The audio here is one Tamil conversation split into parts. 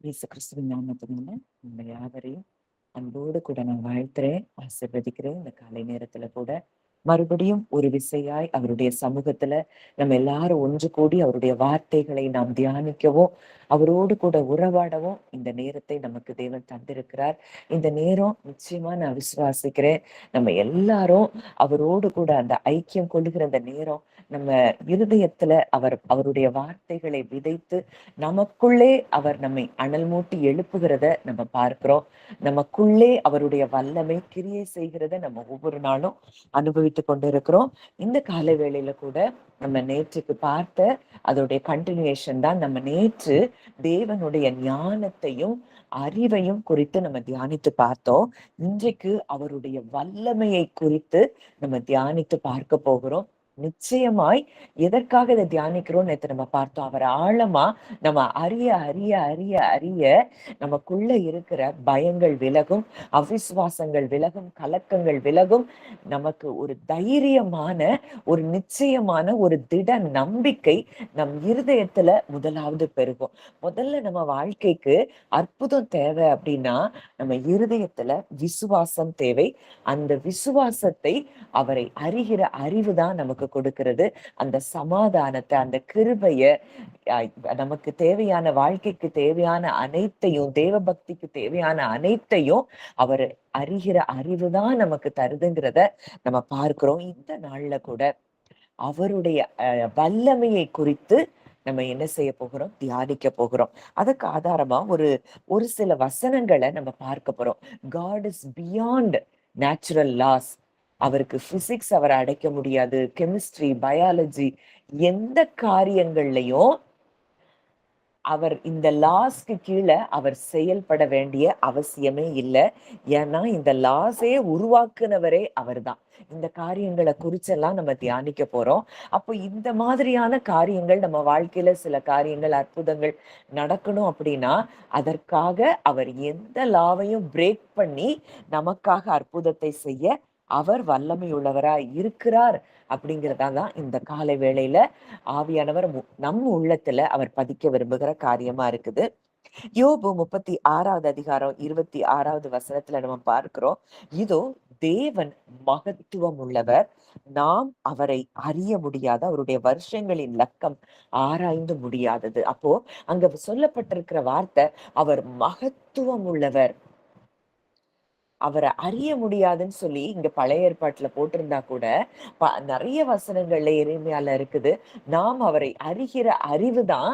இயேசு கிறிஸ்துவின் நாமத்தினால உங்களை யாவரையும் அன்போடு கூட நான் வாழ்த்துறேன், ஆசீர்வதிக்கிறேன். இந்த காலை நேரத்துல கூட மறுபடியும் ஒரு விசையாய் அவருடைய சமூகத்துல நம்ம எல்லாரும் ஒன்று கூடி அவருடைய வார்த்தைகளை நாம் தியானிக்கவும், அவரோடு கூட உறவாடவும் இந்த நேரத்தை நமக்கு தேவன் தந்திருக்கிறார். இந்த நேரம் நிச்சயமா நான் விசுவாசிக்கிறேன். நம்ம எல்லாரும் அவரோடு கூட அந்த ஐக்கியம் கொள்ளுகிற அந்த நேரம் நம்ம இருதயத்துல அவருடைய வார்த்தைகளை விதைத்து நமக்குள்ளே அவர் நம்மை அனல் மூட்டி எழுப்புகிறத நம்ம பார்க்கிறோம். நமக்குள்ளே அவருடைய வல்லமை கிரியை செய்கிறத நம்ம ஒவ்வொரு நாளும் அனுபவித்துக் கொண்டிருக்கிறோம். இந்த கால வேளையில கூட நம்ம நேற்றுக்கு பார்த்த அதோடைய கண்டினியூஷன் தான். நம்ம நேற்று தேவனுடைய ஞானத்தையும் அறிவையும் குறித்து நம்ம தியானித்து பார்த்தோம். இன்றைக்கு அவருடைய வல்லமையை குறித்து நம்ம தியானித்து பார்க்க போகிறோம். நிச்சயமாய் எதற்காக இதை தியானிக்கிறோம் நேற்று நம்ம பார்த்தோம். அவர் ஆழமா நம்ம அறிய அறிய அறிய அறிய நமக்குள்ள இருக்கிற பயங்கள் விலகும், அவிசுவாசங்கள் விலகும், கலக்கங்கள் விலகும். நமக்கு ஒரு தைரியமான, ஒரு நிச்சயமான ஒரு திட நம்பிக்கை நம் இருதயத்துல முதலாவது பெருகும். முதல்ல நம்ம வாழ்க்கைக்கு அற்புதம் தேவை அப்படின்னா நம்ம இருதயத்துல விசுவாசம் தேவை. அந்த விசுவாசத்தை அவரை அறிகிற அறிவு தான் நமக்கு கொடுக்கிறது. அந்த சமாதானத்தை, அந்த கிருபைய, நமக்கு தேவையான வாழ்க்கைக்கு தேவையான அனைத்தையும், தேவ பக்திக்கு தேவையான அனைத்தையும் அவர் அறிகிற அறிவுதான் நமக்கு தருதுங்கிறத நம்ம பார்க்கிறோம். இந்த நாள்ல கூட அவருடைய வல்லமையை குறித்து நம்ம என்ன செய்ய போகிறோம், தியானிக்க போகிறோம். அதுக்கு ஆதாரமா ஒரு சில வசனங்களை நம்ம பார்க்க போறோம். God is beyond natural laws. அவருக்கு பிசிக்ஸ் அவரை அடைக்க முடியாது, கெமிஸ்ட்ரி, பயாலஜி, எந்த காரியங்கள்லயும் அவர் இந்த லாஸ்க்கு கீழே அவர் செயல்பட வேண்டிய அவசியமே இல்லை. ஏன்னா இந்த லாஸே உருவாக்குனவரே அவர் தான். இந்த காரியங்களை குறிச்செல்லாம் நம்ம தியானிக்க போறோம். அப்போ இந்த மாதிரியான காரியங்கள் நம்ம வாழ்க்கையில சில காரியங்கள், அற்புதங்கள் நடக்கணும் அப்படின்னா அதற்காக அவர் எந்த லாவையும் பிரேக் பண்ணி நமக்காக அற்புதத்தை செய்ய அவர் வல்லமை உள்ளவராய் இருக்கிறார். அப்படிங்கிறதான் இந்த காலை வேளையில ஆவியானவர் நம் உள்ளத்துல அவர் பதிக்க விரும்புகிற காரியமா இருக்குது. யோபு 36வது அதிகாரம் 26வது வசனத்துல நம்ம பார்க்கிறோம். இதோ தேவன் மகத்துவம் உள்ளவர், நாம் அவரை அறிய முடியாத, அவருடைய வருஷங்களின் லக்கம் ஆராய்ந்து முடியாதது. அப்போ அங்க சொல்லப்பட்டிருக்கிற வார்த்தை அவர் மகத்துவம் உள்ளவர், அவரை அறிய முடியாதுன்னு சொல்லி இங்க பழைய ஏற்பாட்டுல போட்டிருந்தா கூட நிறைய வசனங்கள்ல எளிமையால இருக்குது. நாம் அவரை அறிகிற அறிவுதான்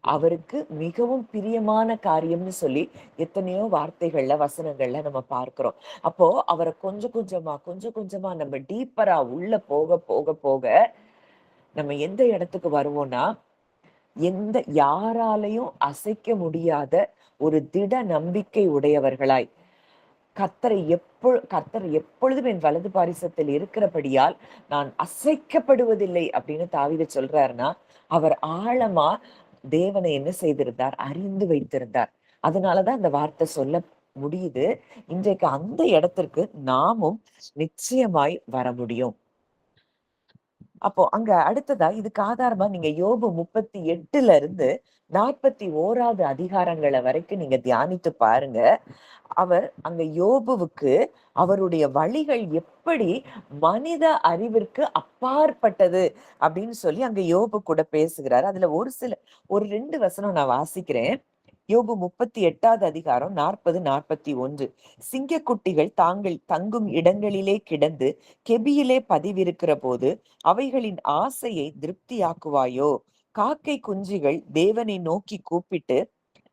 அவருக்கு மிகவும் பிரியமான காரியம்னு சொல்லி எத்தனையோ வார்த்தைகள்ல, வசனங்கள்ல நம்ம பார்க்கிறோம். அப்போ அவரை கொஞ்சம் கொஞ்சமா நம்ம டீப்பரா உள்ள போக போக போக நம்ம எந்த இடத்துக்கு வருவோம்னா, யாராலையும் அசைக்க முடியாத ஒரு திட நம்பிக்கை உடையவர்களாய், கர்த்தர் எப்பொழுதும் என் வலது பாரிசத்தில் இருக்கிறபடியால் நான் அசைக்கப்படுவதில்லை அப்படின்னு தாவீது சொல்றாருன்னா, அவர் ஆழமா தேவனை என்ன செய்திருந்தார், அறிந்து வைத்திருந்தார். அதனாலதான் அந்த வார்த்தை சொல்ல முடியுது. இன்றைக்கு அந்த இடத்திற்கு நாமும் நிச்சயமாய் வர முடியும். அப்போ அங்க அடுத்ததா இதுக்கு ஆதாரமா நீங்க யோபு 38ல இருந்து 41வது அதிகாரங்களை வரைக்கும் நீங்க தியானித்து பாருங்க. அவர் அங்க யோபுவுக்கு அவருடைய வழிகள் எப்படி மனித அறிவிற்கு அப்பாற்பட்டது அப்படின்னு சொல்லி அங்க யோபு கூட பேசுகிறார். அதுல ஒரு 2 வசனம் நான் வாசிக்கிறேன். யோபு 38வது அதிகாரம் 40, 41. சிங்கக்குட்டிகள் தாங்கள் தங்கும் இடங்களிலே கிடந்து கெபியிலே பதிவிருக்கிற போது அவைகளின் ஆசையை திருப்தியாக்குவாயோ? காக்கை குஞ்சுகள் தேவனை நோக்கி கூப்பிட்டு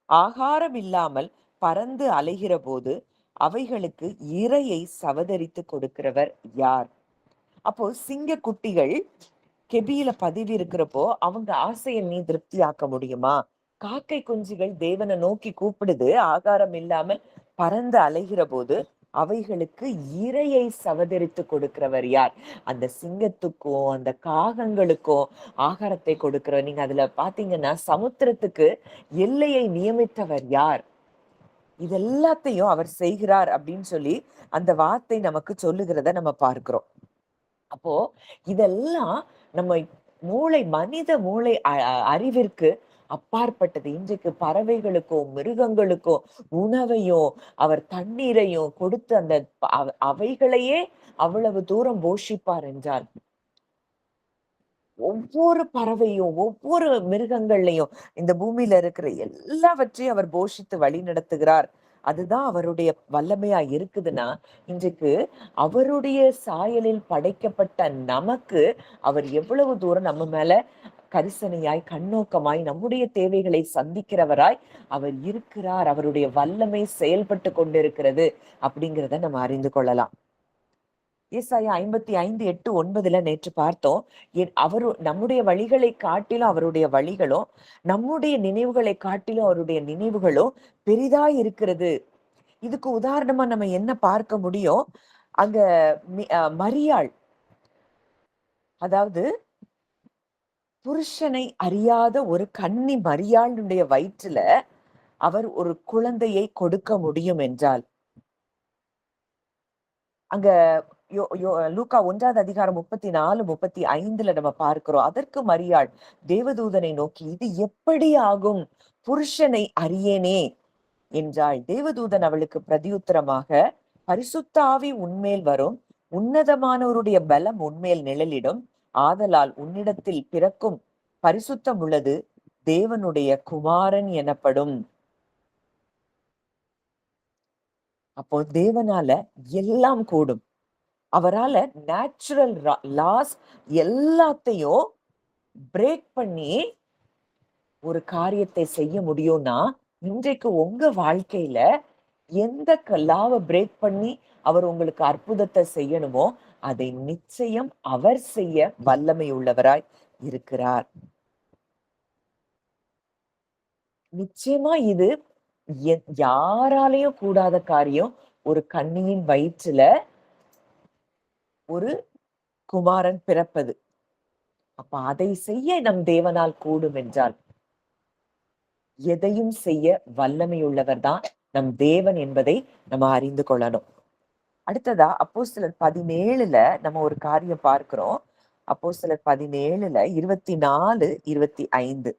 ஆகாரம் இல்லாமல் பறந்து அலைகிற போது அவைகளுக்கு இரையை சவதரித்து கொடுக்கிறவர் யார்? அப்போ சிங்க குட்டிகள் கெபியில பதிவு இருக்கிறப்போ அவங்க ஆசையை நீ திருப்தியாக்க முடியுமா? காக்கை குஞ்சுகள் தேவனை நோக்கி கூப்பிடுது, ஆகாரம் இல்லாமல் பறந்து அலைகிற போது அவைகளுக்கு இரையை சவதரித்து கொடுக்கிறவர் யார்? அந்த சிங்கத்துக்கும் அந்த காகங்களுக்கும் ஆகாரத்தை கொடுக்கிறவர். நீங்க அதுல பாத்தீங்கன்னா சமுத்திரத்துக்கு எல்லையை நியமித்தவர் யார்? இது எல்லாத்தையும் அவர் செய்கிறார் அப்படின்னு சொல்லி அந்த வார்த்தை நமக்கு சொல்லுகிறத நம்ம பார்க்கிறோம். அப்போ இதெல்லாம் நம்ம மனித மூளை அறிவிற்கு அப்பாற்பட்டது. இன்றைக்கு பறவைகளுக்கோ மிருகங்களுக்கோ உணவையும் அவர் தண்ணீரையும் கொடுத்து அந்த அவைகளையே அவ்வளவு தூரம் போஷிப்பார் என்றால், ஒவ்வொரு பறவையும் ஒவ்வொரு மிருகங்கள்லையும் இந்த பூமியில இருக்கிற எல்லாவற்றையும் அவர் போஷித்து வழி நடத்துகிறார். அதுதான் அவருடைய வல்லமையா இருக்குதுன்னா, இன்றைக்கு அவருடைய சாயலில் படைக்கப்பட்ட நமக்கு அவர் எவ்வளவு தூரம் நம்ம மேல கரிசனையாய், கண்ணோக்கமாய், நம்முடைய தேவைகளை சந்திக்கிறவராய் அவர் இருக்கிறார். அவருடைய வல்லமை செயல்பட்டு கொண்டிருக்கிறது அப்படிங்கிறத நம்ம அறிந்து கொள்ளலாம். ஏசாயா 55:8, 9 நேற்று பார்த்தோம். நம்முடைய வழிகளை காட்டிலும் அவருடைய வழிகளும், நம்முடைய நினைவுகளை காட்டிலும் அவருடைய நினைவுகளும் பெரிதாய் இருக்கிறது. இதுக்கு உதாரணமா நம்ம என்ன பார்க்க முடியும்? அங்க மரியாள், அதாவது புருஷனை அறியாத ஒரு கன்னி மரியாளுடைய வயிற்றுல அவர் ஒரு குழந்தையை கொடுக்க முடியும் என்றால், அங்க லூக்கா 1வது அதிகாரம் 34, 35 நம்ம பார்க்கிறோம். அதற்கு மரியாள் தேவதூதனை நோக்கி, இது எப்படி ஆகும்? புருஷனை அறியேனே என்றாள். தேவதூதன் அவளுக்கு பிரதியுத்தரமாக, பரிசுத்த ஆவி உன்மேல் வரும், உன்னதமானவருடைய பலம் உன்மேல் நிழலிடும், ஆதலால் உன்னிடத்தில் பிறக்கும் பரிசுத்தம் உள்ளது தேவனுடைய குமாரன் எனப்படும். அப்போ தேவனால எல்லாம் கூடும். அவரால நேச்சுரல் லாஸ் எல்லாத்தையும் பிரேக் பண்ணி ஒரு காரியத்தை செய்ய முடியும்னா, இன்றைக்கு உங்க வாழ்க்கையில எந்த லாவை பிரேக் பண்ணி அவர் உங்களுக்கு அற்புதத்தை செய்யணுமோ அதை நிச்சயம் அவர் செய்ய வல்லமை உள்ளவராய் இருக்கிறார். நிச்சயமா இது யாராலையும் கூடாத காரியம். ஒரு கன்னியின் வயிற்றுல ஒரு குமாரன் பிறப்பது. அப்ப அதை செய்ய நம் தேவனால் கூடும் என்றால், எதையும் செய்ய வல்லமையுள்ளவர் தான் நம் தேவன் என்பதை நம்ம அறிந்து கொள்ளணும். அடுத்ததா அப்போஸ்தலர் 17 நம்ம ஒரு காரியம் பார்க்கிறோம். அப்போஸ்தலர் 17 24, 25.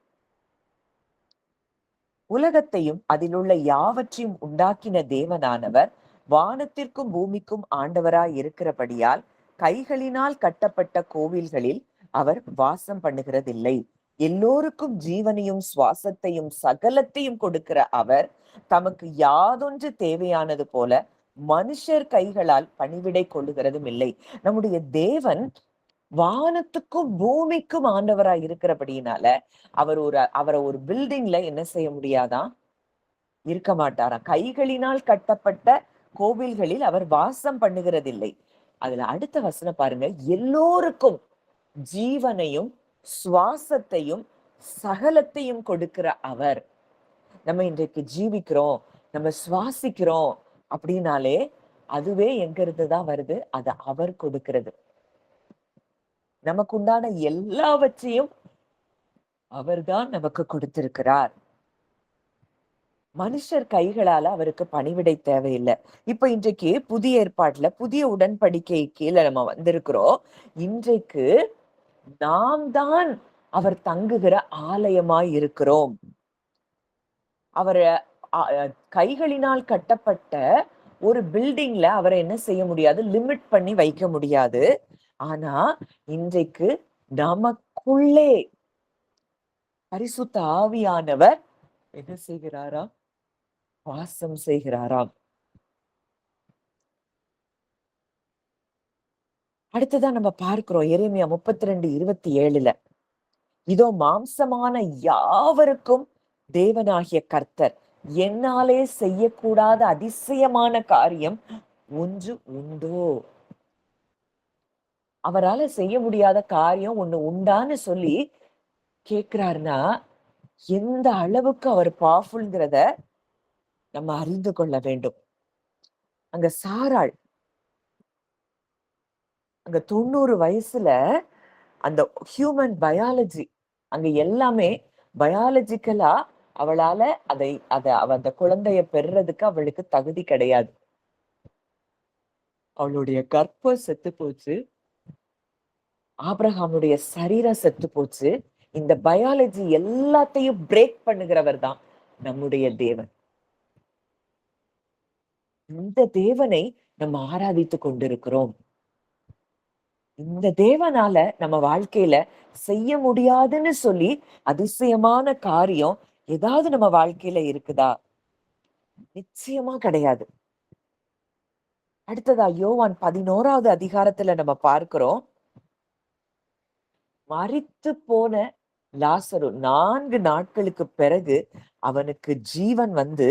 உலகத்தையும் அதிலுள்ள யாவற்றையும் உண்டாக்கின தேவனானவர் வானத்திற்கும் பூமிக்கும் ஆண்டவராய் இருக்கிறபடியால் கைகளினால் கட்டப்பட்ட கோவில்களில் அவர் வாசம் பண்ணுகிறதில்லை. எல்லோருக்கும் ஜீவனையும் சுவாசத்தையும் சகலத்தையும் கொடுக்கிற அவர் தமக்கு யாதொன்று தேவையானது போல மனுஷர் கைகளால் பணிவிடை கொள்ளுகிறதும் இல்லை. நம்முடைய தேவன் வானத்துக்கும் பூமிக்கும் ஆண்டவராய் இருக்கிறபடியினால அவரை ஒரு பில்டிங்ல என்ன செய்ய முடியாதான்? இருக்க மாட்டாராம். கைகளினால் கட்டப்பட்ட கோவில்களில் அவர் வாசம் பண்ணுகிறதில்லை. அதுல அடுத்த வசனம் பாருங்க, எல்லோருக்கும் ஜீவனையும் சுவாசத்தையும் சகலத்தையும் கொடுக்கிற அவர். நம்ம இன்றைக்கு ஜீவிக்கிறோம், நம்ம சுவாசிக்கிறோம் அப்படின்னாலே அதுவே எங்க இருந்துதான் வருது? அது அவர் கொடுக்கிறது. நமக்கு உண்டான எல்லாவற்றையும் அவர்தான் நமக்கு கொடுத்திருக்கிறார். மனுஷர் கைகளால அவருக்கு பணிவிடை தேவையில்லை. இப்ப இன்றைக்கு புதிய ஏற்பாட்டுல புதிய உடன்படிக்கை கீழே நம்ம வந்திருக்கிறோம். இன்றைக்கு நாம் தான் அவர் தங்குகிற ஆலயமாய் இருக்கிறோம். அவர் கைகளினால் கட்டப்பட்ட ஒரு பில்டிங்ல அவரை என்ன செய்ய முடியாது? லிமிட் பண்ணி வைக்க முடியாது. ஆனா இன்றைக்கு நமக்குள்ளே பரிசுத்த ஆவியானவர் என்ன செய்கிறாராம்? வாசம் செய்கிறாராம். அடுத்ததான் நம்ம பார்க்கிறோம் எரேமியா 32:27. இதோ மாம்சமான யாவருக்கும் தேவனாகிய கர்த்தர் என்னாலே செய்யக்கூடாத அதிசயமான காரியம் ஒன்று உண்டோ? அவரால செய்ய முடியாத காரியம் ஒண்ணு உண்டான்னு சொல்லி கேட்கிறாருன்னா, எந்த அளவுக்கு அவர் பவர்ஃபுல்ங்கிறத நம்ம அறிந்து கொள்ள வேண்டும். அங்க சாராள் அங்க 90 வயசுல அந்த ஹியூமன் பயாலஜி அங்க எல்லாமே பயாலஜிக்கலா அவளால அந்த குழந்தைய பெறுறதுக்கு அவளுக்கு தகுதி கிடையாது. அவளுடைய கர்ப்பம் செத்து போச்சு. ஆபிரகாமுடைய சரீரம் செத்து போச்சு. இந்த பயாலஜி எல்லாத்தையும் பிரேக் பண்ணுகிறவர் தான் நம்முடைய தேவன். இந்த தேவனை நம்ம ஆராதித்து கொண்டிருக்கிறோம். இந்த தேவனால நம்ம வாழ்க்கையில செய்ய முடியாதுன்னு சொல்லி அதிசயமான காரியம் ஏதாவது நம்ம வாழ்க்கையில இருக்குதா? நிச்சயமா கிடையாது. அடுத்ததா யோவான் 11வது அதிகாரத்துல நம்ம பார்க்கிறோம். மரித்து போன லாசரு 4 நாட்களுக்கு பிறகு அவனுக்கு ஜீவன் வந்து,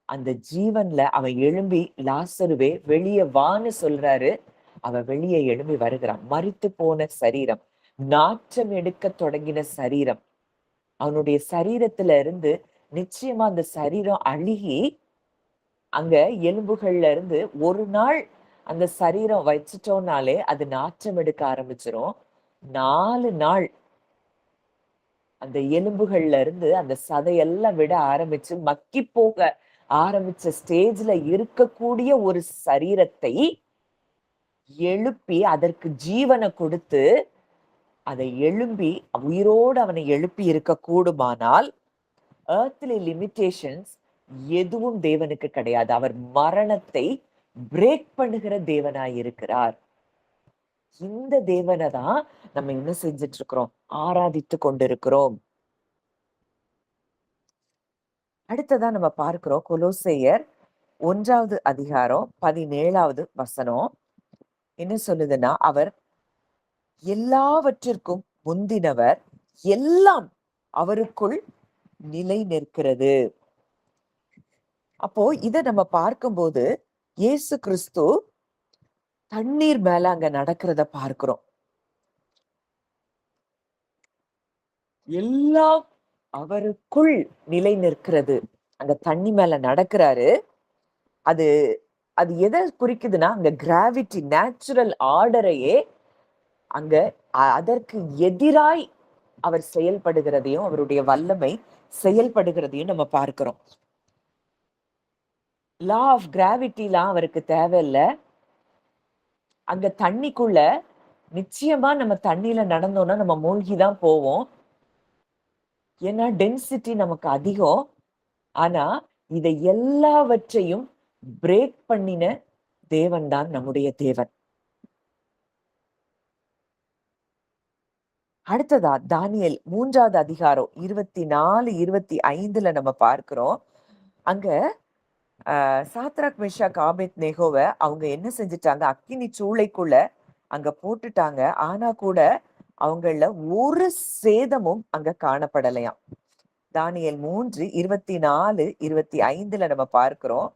அந்த ஜீவன்ல அவன் எழும்பி, லாசருவே வெளியே வான்னு சொல்றாரு. அவன் வெளியே எழும்பி வருகிறான். மரித்து போன சரீரம், நாற்றம் எடுக்க தொடங்கின சரீரம், அவனுடைய சரீரத்துல இருந்து நிச்சயமா அந்த சரீரம் அழுகி அங்க எலும்புகள்ல இருந்து ஒரு நாள் அந்த சரீரம் வச்சுட்டோம்னாலே அது நாற்றம் எடுக்க ஆரம்பிச்சிரும். 4 நாள் அந்த எலும்புகள்ல இருந்து அந்த சதையெல்லாம் விட ஆரம்பிச்சு மக்கி போக ஆரம்பிச்ச ஸ்டேஜ்ல இருக்கக்கூடிய ஒரு சரீரத்தை எழுப்பி அதற்கு ஜீவனை கொடுத்து அதை எழும்பி உயிரோடு அவனை எழுப்பி இருக்க கூடுமானால் earthly limitations எதுவும் தேவனுக்கு கிடையாது. அவர் மரணத்தை பிரேக் பண்ணுகிற தேவனாய் இருக்கிறார். இந்த தேவனை தான் நம்ம என்ன செஞ்சுட்டு இருக்கிறோம்? ஆராதித்து கொண்டிருக்கிறோம். அடுத்ததா நம்ம பார்க்கிறோம் கொலோசையர் 1வது அதிகாரம் 17வது வசனம் என்ன சொல்லுதுன்னா, அவர் எல்லாவற்றிற்கும் முந்தினவர், எல்லாம் அவருக்குள் நிலை நிற்கிறது. அப்போ இத நம்ம பார்க்கும்போது இயேசு கிறிஸ்து தண்ணீர் மேல அங்க நடக்கிறத பார்க்கிறோம். எல்லாம் அவருக்குள் நிலை நிற்கிறது. அங்க தண்ணி மேல நடக்கிறாரு. அது அது எதை குறிக்குதுன்னா, அங்க கிராவிட்டி, நேச்சுரல் ஆர்டரையே அங்க அதற்கு எதிராய் அவர் செயல்படுகிறதையும், அவருடைய வல்லமை செயல்படுகிறதையும் நம்ம பார்க்கிறோம். லா ஆஃப் கிராவிட்டிலாம் அவருக்கு தேவையில்ல. அங்க தண்ணிக்குள்ள நிச்சயமா நம்ம தண்ணியில நடந்தோம்னா நம்ம மூழ்கிதான் போவோம். ஏன்னா டென்சிட்டி நமக்கு அதிகம். ஆனா இதை எல்லாவற்றையும் பிரேக் பண்ணின தேவன் தான் நம்முடைய தேவன். அடுத்ததா தானியேல் 3வது அதிகாரம் 24, 25ல நம்ம பார்க்கிறோம். அங்க சாத்ராக், மேஷாக், ஆபேத்நேகோவ அவங்க என்ன செஞ்சுட்டாங்க? அக்கினி சூளைக்குள்ள அங்க போட்டுட்டாங்க. ஆனா கூட அவங்கள ஒரு சேதமும் அங்க காணப்படலையாம். தானியேல் 3, 24, 25ல நம்ம பார்க்கிறோம்.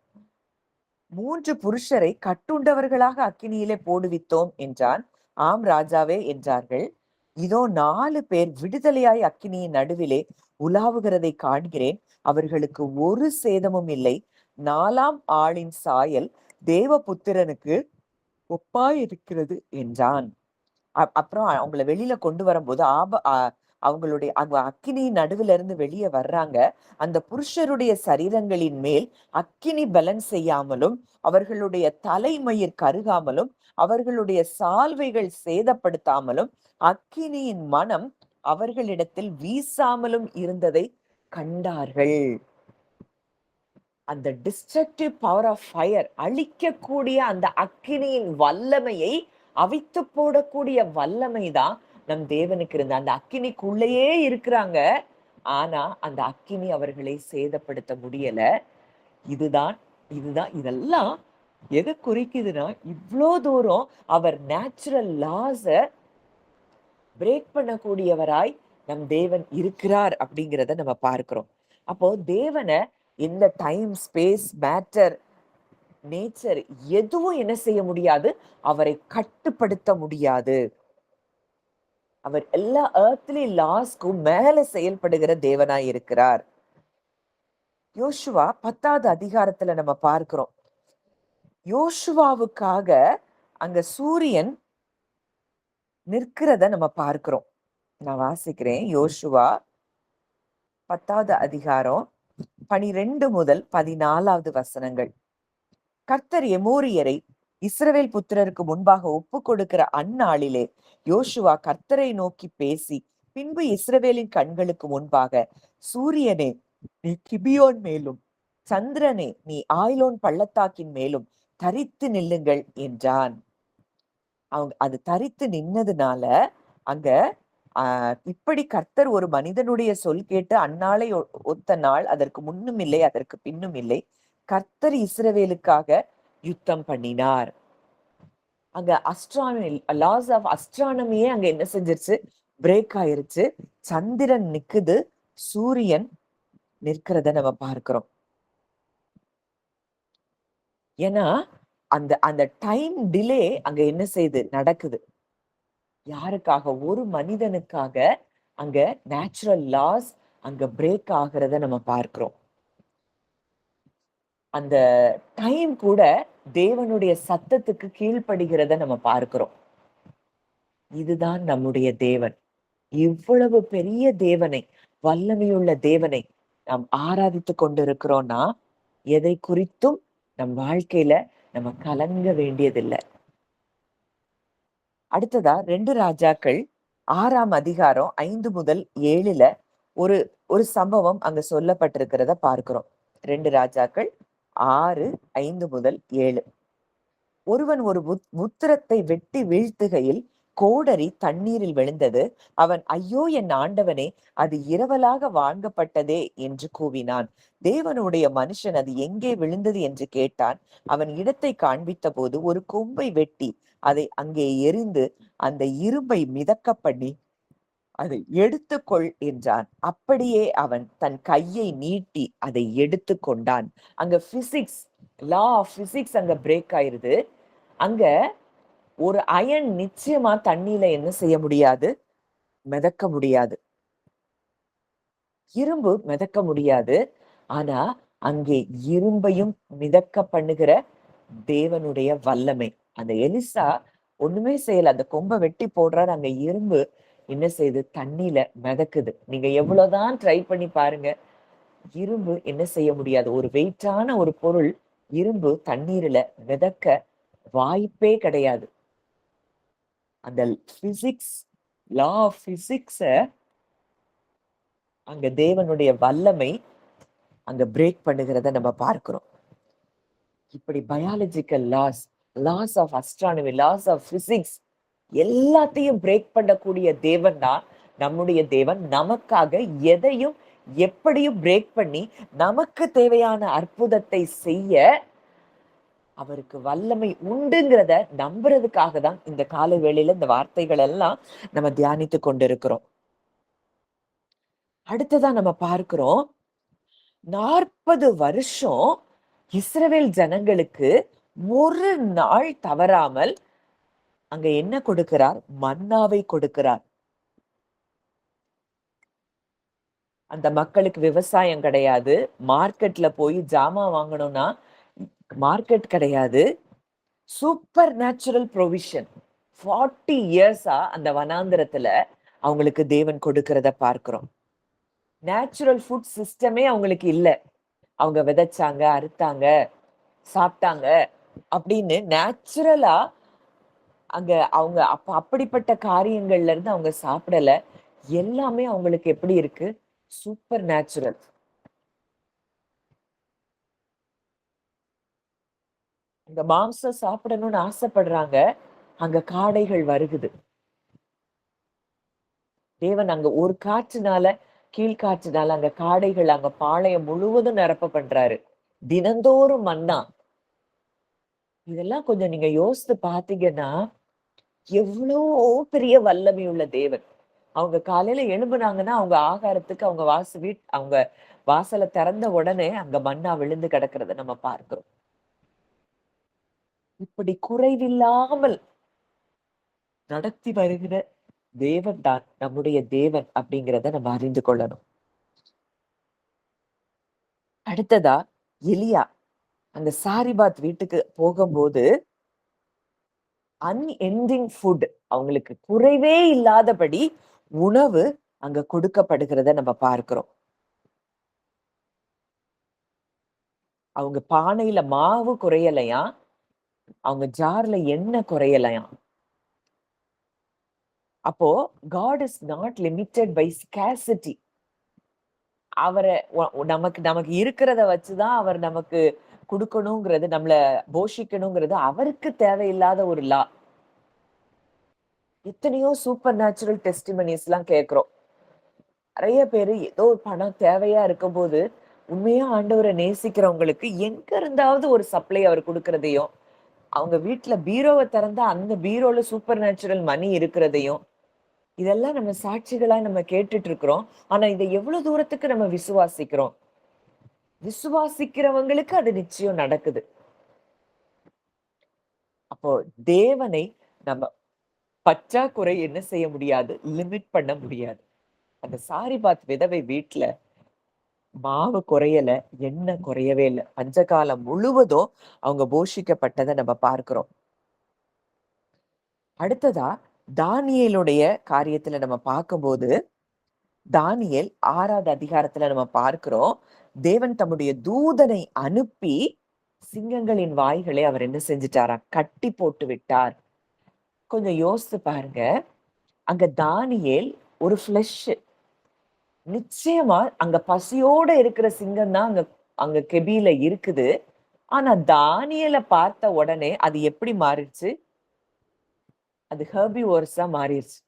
3 புருஷரை கட்டுண்டவர்களாக அக்கினியிலே போடுவித்தோம் என்றான். ஆம் ராஜாவே என்றார்கள். இதோ 4 பேர் விடுதலையாய் அக்கினியின் நடுவிலே உலாவுகிறதை காண்கிறேன். அவர்களுக்கு ஒரு சேதமும் இல்லை. 4ஆம் ஆளின் சாயல் தேவபுத்திரனுக்கு ஒப்பாயிருக்கிறது என்றான். அப்புறம் அவங்கள வெளியில கொண்டு வரும்போது அவங்களுடைய அக்கினியின் நடுவுல இருந்து வெளியே வர்றாங்க. அந்த புருஷருடைய சரீரங்களின் மேல் அக்கினி பலன் செய்யாமலும், அவர்களுடைய தலைமயிர் கருகாமலும், அவர்களுடைய சால்வைகள் சேதப்படுத்தாமலும், அக்கினியின் மனம் அவர்களிடத்தில் வீசாமலும் இருந்ததை கண்டார்கள். அந்த டிஸ்ட்ரக்டிவ் பவர் ஆஃப் ஃபயர், அழிக்கக்கூடிய அந்த அக்கினியின் வல்லமையை அவித்து போடக்கூடிய வல்லமை தான் நம் தேவனுக்கு இருந்த. அந்த அக்கினிக்குள்ளேயே இருக்கிறாங்க. ஆனா அந்த அக்கினி அவர்களை சேதப்படுத்த முடியல. இதுதான் இதுதான் இதெல்லாம் எதை குறிக்குதுன்னா, இவ்வளோ தூரம் அவர் நேச்சுரல் லாஸ பிரேக் பண்ணக்கூடியவராய் நம் தேவன் இருக்கிறார் அப்படிங்கிறத நம்ம பார்க்கிறோம். அப்போ தேவனை எந்த டைம், ஸ்பேஸ், மேட்டர், நேச்சர் எதுவும் என்ன செய்ய முடியாது? அவரை கட்டுப்படுத்த முடியாது. அவர் எல்லா earthly லாஸ்க்கும் மேல செயல்படுகிற தேவனாய் இருக்கிறார். யோசுவா 10வது அதிகாரத்துல நம்ம பார்க்கிறோம். யோசுவாவுக்காக அங்க சூரியன் நிற்கிறத நம்ம பார்க்கிறோம். நான் வாசிக்கிறேன். யோசுவா 10வது அதிகாரம் 12 முதல் 14வது வசனங்கள். கர்த்தர் எமோரியரை இஸ்ரவேல் புத்திரருக்கு முன்பாக ஒப்பு கொடுக்கிற அந்நாளிலே யோசுவா கர்த்தரை நோக்கி பேசி பின்பு இஸ்ரவேலின் கண்களுக்கு முன்பாக, சூரியனே நீ கிபியோன் மேலும், சந்திரனே நீ ஆய்லோன் பள்ளத்தாக்கின் மேலும் தரித்து நில்லுங்கள் என்றான். அவங்க அது தரித்து நின்னதுனால அங்க இப்படி கர்த்தர் ஒரு மனிதனுடைய சொல் கேட்டு அந்நாளை ஒத்த நாள் அதற்கு முன்னும் இல்லை, அதற்கு பின்னும் இல்லை. கர்த்தர் இஸ்ரவேலுக்காக யுத்தம் பண்ணினார். அங்க லாஸ் ஆஃப் அஸ்ட்ரானமியே அங்க என்ன செஞ்சிருச்சு? பிரேக் ஆயிருச்சு. சந்திரன் நிக்குது, சூரியன் நிற்கிறத நம்ம பார்க்கிறோம். ஏன்னா அந்த அந்த டைம் டிலே அங்க என்ன செய்யுது? நடக்குது. யாருக்காக? ஒரு மனிதனுக்காக அங்க நேச்சுரல் லாஸ் அங்க பிரேக் ஆகிறத நம்ம பார்க்கிறோம். அந்த டைம் கூட தேவனுடைய சத்தத்துக்கு கீழ்ப்படுகிறத நம்ம பார்க்கிறோம். இதுதான் நம்முடைய தேவன். இவ்வளவு பெரிய தேவனை, வல்லமையுள்ள தேவனை நாம் ஆராதித்துக் கொண்டிருக்கிறோம்னா, எதை குறித்தும் நம் வாழ்க்கையில நம்ம கலங்க வேண்டியதில்லை. அடுத்ததா 2 ராஜாக்கள் 6ஆம் அதிகாரம் 5 முதல் 7ல ஒரு ஒரு சம்பவம் அங்க சொல்லப்பட்டிருக்கிறத பார்க்கிறோம். 2 ராஜாக்கள் 6, 5 முதல் 7. ஒருவன் ஒரு முத்திரத்தை வெட்டி வீழ்த்துகையில் கோடரி தண்ணீரில் விழுந்தது. அவன், ஐயோ என் ஆண்டவனே, அது இரவலாக வாங்கப்பட்டதே என்று கூவினான். தேவனுடைய மனுஷன் அது எங்கே விழுந்தது என்று கேட்டான். அவன் இடத்தை காண்பித்த போது ஒரு கொம்பை வெட்டி அதை அங்கே எரிந்து அந்த இரும்பை மிதக்க பண்ணி அதை எடுத்துக்கொள் என்றான். அப்படியே அவன் தன் கையை நீட்டி அதை எடுத்து கொண்டான். அங்க பிசிக்ஸ், லா ஆஃப் பிசிக்ஸ் அங்க பிரேக் ஆயிருது. அங்க ஒரு அயன் நிச்சயமா தண்ணியில என்ன செய்ய முடியாது? மிதக்க முடியாது. இரும்பு மிதக்க முடியாது. ஆனா அங்கே இரும்பையும் மிதக்க பண்ணுகிற தேவனுடைய வல்லமை. அந்த எலிசா ஒண்ணுமே செய்யல. அந்த கொம்ப வெட்டி போடுறாரு. அங்க இரும்பு என்ன செய்யுது? தண்ணியில மிதக்குது. நீங்க எவ்வளவுதான் ட்ரை பண்ணி பாருங்க, இரும்பு என்ன செய்ய முடியாது. ஒரு வெயிட்டான ஒரு பொருள் இரும்பு தண்ணீர்ல மிதக்க வாய்ப்பே கிடையாது. அந்த பிசிக்ஸ், லா ஆஃப் பிசிக்ஸ அங்க தேவனுடைய வல்லமை அங்க பிரேக் பண்ணுகிறத நம்ம பார்க்கிறோம். இப்படி biological laws, laws of astronomy, laws of physics எல்லாத்தையும் பிரேக் பண்ணக்கூடிய தேவன் தான் நம்முடைய தேவன். நமக்காக எதையும் எப்படியும் பிரேக் பண்ணி நமக்கு தேவையான அற்புதத்தை செய்ய அவருக்கு வல்லமை உண்டுங்கிறத நம்புறதுக்காக தான் இந்த கால வேளையில இந்த வார்த்தைகள் எல்லாம் நம்ம தியானித்து கொண்டிருக்கிறோம். அடுத்ததா நம்ம பார்க்கிறோம், 40 வருஷம் இஸ்ரவேல் ஜனங்களுக்கு ஒரு நாள் தவறாமல் அங்க என்ன கொடுக்கிறார்? மன்னாவை கொடுக்கிறார். அந்த மக்களுக்கு விவசாயம் கிடையாது. மார்க்கெட்ல போய் ஜாமான் வாங்கணும்னா மார்க்கெட் கிடையாது. சூப்பர் நேச்சுரல் ப்ரொவிஷன் 40 இயர்ஸா அந்த வனாந்திரத்துல அவங்களுக்கு தேவன் கொடுக்கிறத பார்க்கிறோம். நேச்சுரல் ஃபுட் சிஸ்டமே அவங்களுக்கு இல்ல. அவங்க விதைச்சாங்க, அறுத்தாங்க, சாப்பிட்டாங்க அப்படின்னு நேச்சுரலா அங்க அவங்க அப்படிப்பட்ட காரியங்கள்ல இருந்து அவங்க சாப்பிடல. எல்லாமே அவங்களுக்கு எப்படி இருக்கு? Super natural. இந்த மாம்சம் சாப்பிடணும்னு ஆசைப்படுறாங்க. அங்க காடைகள் வருகுது. தேவன் அங்க ஒரு காற்றுனால, கீழ்காற்றுனால அங்க காடைகள் அங்க பாளையம் முழுவதும் நிரப்ப பண்றாரு. தினந்தோறும் மன்னா. இதெல்லாம் கொஞ்சம் நீங்க யோசித்து பார்த்தீங்கன்னா, எவ்வளோ பெரிய வல்லமை உள்ள தேவன். அவங்க காலையில எழும்புனாங்கன்னா, அவங்க ஆகாரத்துக்கு அவங்க அவங்க வாசல திறந்த உடனே அங்க மன்னா விழுந்து கிடக்கிறத நம்ம பார்க்கிறோம். இப்படி குறைவில்லாமல் நடத்தி வருகிற தேவன் தான் நம்முடைய தேவன் அப்படிங்கிறத நம்ம அறிந்து கொள்ளணும். அடுத்ததா எலியா அந்த சாரிபாத் வீட்டுக்கு போகும்போது அன்எண்டிங் ஃபுட், அவங்களுக்கு குறைவே இல்லாதபடி உணவு அங்க கொடுக்கப்படுகிறத நம்ம பார்க்கிறோம். அவங்க பானையில மாவு குறையலையாம், அவங்க ஜார்ல எண்ணெய் குறையலையாம். அப்போ God is not limited by scarcity. அவரை நமக்கு நமக்கு இருக்கிறத வச்சுதான் அவர் நமக்கு கொடுக்கணுங்கிறது, நம்மள போஷிக்கணுங்கிறது அவருக்கு தேவையில்லாத ஒரு லா. எத்தனையோ சூப்பர் நேச்சுரல் டெஸ்டிமனிஸ் எல்லாம் கேட்கிறோம். நிறைய பேரு ஏதோ ஒரு பணம் தேவையா இருக்கும்போது, உண்மையா ஆண்டவரை நேசிக்கிறவங்களுக்கு எங்க இருந்தாவது ஒரு சப்ளை அவர் கொடுக்கறதையும், அவங்க வீட்டுல பீரோவை திறந்தா அந்த பீரோல சூப்பர் நேச்சுரல் மணி இருக்கிறதையும், இதெல்லாம் நம்ம சாட்சிகளா நம்ம கேட்டுட்டு இருக்கிறோம். ஆனா இதை எவ்வளவு தூரத்துக்கு நம்ம விசுவாசிக்கிறோம்? விசுவாசிக்கிறவங்களுக்கு அது நிச்சயம் நடக்குது. அப்போ தேவனை நம்ம பற்றாக்குறை என்ன செய்ய முடியாது? லிமிட் பண்ண முடியாது. அந்த சாரிபாத் விதவை வீட்டுல மாவு குறையல, எண்ணெய் குறையவே இல்ல. பஞ்சகாலம் முழுவதும் அவங்க போஷிக்கப்பட்டதை நம்ம பார்க்கிறோம். அடுத்ததா தானியேலுடைய காரியத்துல நம்ம பார்க்கும்போது, தானியேல் 6வது அதிகாரத்துல நம்ம பார்க்கிறோம். தேவன் தம்முடைய தூதனை அனுப்பி சிங்கங்களின் வாய்களை அவர் என்ன செஞ்சுட்டாராம்? கட்டி போட்டு விட்டார். கொஞ்சம் யோசித்து பாருங்க. அங்க தானியேல் ஒரு ஃபிளஷ். நிச்சயமா அங்க பசியோட இருக்கிற சிங்கம் தான் அங்க அங்க கெபில இருக்குது. ஆனா தானியேல பார்த்த உடனே அது எப்படி மாறிடுச்சு? அது ஹெர்பிவோரஸா மாறிடுச்சு.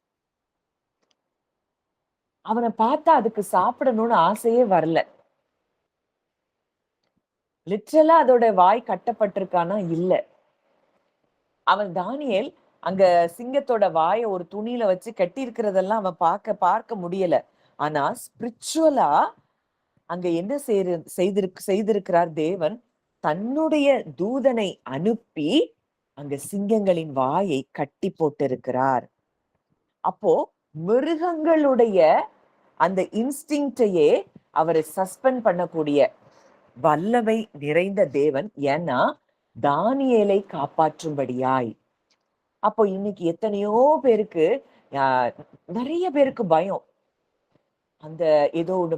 அவனை பார்த்தா அதுக்கு சாப்பிடணும்னு ஆசையே வரல. லிட்ரலா அதோட வாய் கட்டப்பட்டிருக்கானா? இல்ல. அவன் தானியேல் அங்க சிங்கத்தோட வாய ஒரு துணியில வச்சு கட்டி இருக்கிறதெல்லாம் அவன் பார்க்க முடியல. ஆனா ஸ்பிரிச்சுவலா அங்க என்ன செய்திருக்கிறார் தேவன்? தன்னுடைய தூதனை அனுப்பி அங்க சிங்கங்களின் வாயை கட்டி போட்டிருக்கிறார். அப்போ மிருகங்களுடைய அந்த இன்ஸ்டிங்டையே அவரை சஸ்பெண்ட் பண்ணக்கூடிய வல்லமை நிறைந்த தேவன். ஏன்னா தானியேலை காப்பாற்றும்படியாய். அப்போ இன்னைக்கு எத்தனையோ பேருக்கு நிறைய பேருக்கு பயம். அந்த ஏதோ ஒண்ணு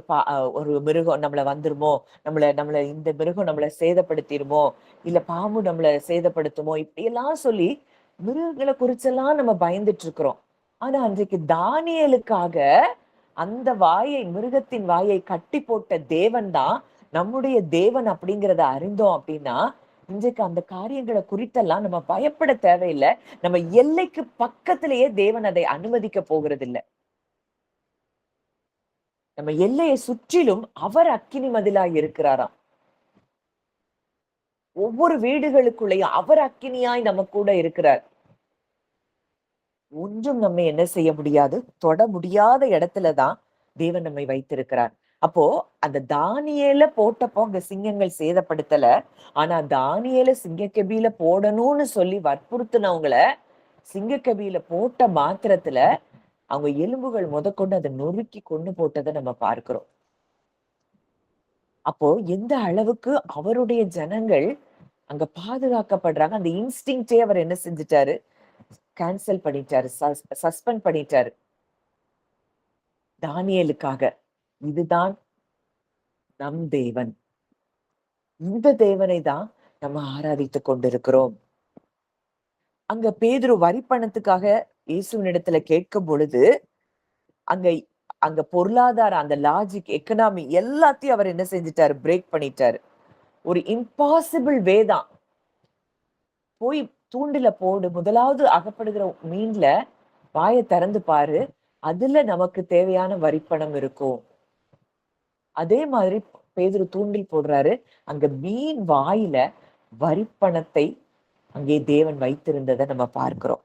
ஒரு மிருகம் நம்மள வந்துருமோ, நம்மள இந்த மிருகம் நம்மள சேதப்படுத்திருமோ, இல்ல பாம்பு நம்மள சேதப்படுத்துமோ, இப்படி எல்லாம் சொல்லி மிருகங்களை குறிச்செல்லாம் நம்ம பயந்துட்டு இருக்கிறோம். ஆனா அன்றைக்கு தானியேலுக்காக அந்த மிருகத்தின் வாயை கட்டி போட்ட தேவன் தான் நம்முடைய தேவன் அப்படிங்கிறத அறிந்தோம் அப்படின்னா, இன்றைக்கு அந்த காரியங்களை குறித்தெல்லாம் நம்ம பயப்பட தேவையில்லை. நம்ம எல்லைக்கு பக்கத்திலேயே தேவன் அதை அனுமதிக்க போகிறது இல்ல. நம்ம எல்லையை சுற்றிலும் அவர் அக்கினி மதிலாய் இருக்கிறாராம். ஒவ்வொரு வீடுகளுக்குள்ளேயும் அவர் அக்கினியாய் நம்ம கூட இருக்கிறார். ஒன்றும் நம்ம என்ன செய்ய முடியாது, தொட முடியாத இடத்துலதான் தேவன் நம்மை வைத்திருக்கிறார். அப்போ அந்த தானியேல போட்டப்போ அங்க சிங்கங்கள் சேதப்படுத்தல. ஆனா தானியேல சிங்கக்கெபியில போடணும்னு சொல்லி வற்புறுத்தினவங்கள சிங்கக்கெபியில போட்ட மாத்திரத்துல அவங்க எலும்புகள் முதற்கொண்டு அதை நொறுக்கி கொண்டு போட்டதை நம்ம பார்க்கிறோம். அப்போ எந்த அளவுக்கு அவருடைய ஜனங்கள் அங்க பாதுகாக்கப்படுறாங்க. அந்த இன்ஸ்டிங்டே அவர் என்ன செஞ்சுட்டாரு? கேன்சல் பண்ணிட்டாரு, சஸ்பெண்ட் பண்ணிட்டாரு தானியேலுக்காக. இதுதான் நம் தேவன். இந்த தேவனை தான் நம்ம ஆராதித்துக் கொண்டிருக்கிறோம். அங்க பேதுரு வரி பணத்துக்காக இயேசுவினிடத்துல கேட்கும் பொழுது அங்க அங்க பொருளாதார அந்த லாஜிக், எக்கனாமி எல்லாத்தையும் அவர் என்ன செஞ்சிட்டாரு? பிரேக் பண்ணிட்டாரு. ஒரு இம்பாசிபிள் வே தான். போய் தூண்டில போடு, முதலாவது அகப்படுகிற மீன்ல வாயை திறந்து பாரு, அதுல நமக்கு தேவையான வரிப்பணம் இருக்கும். அதே மாதிரி பேதுரு தூண்டில் போடுறாரு. அங்க மீன் வாயில வரிப்பணத்தை அங்கே தேவன் வைத்திருந்ததை நம்ம பார்க்கிறோம்.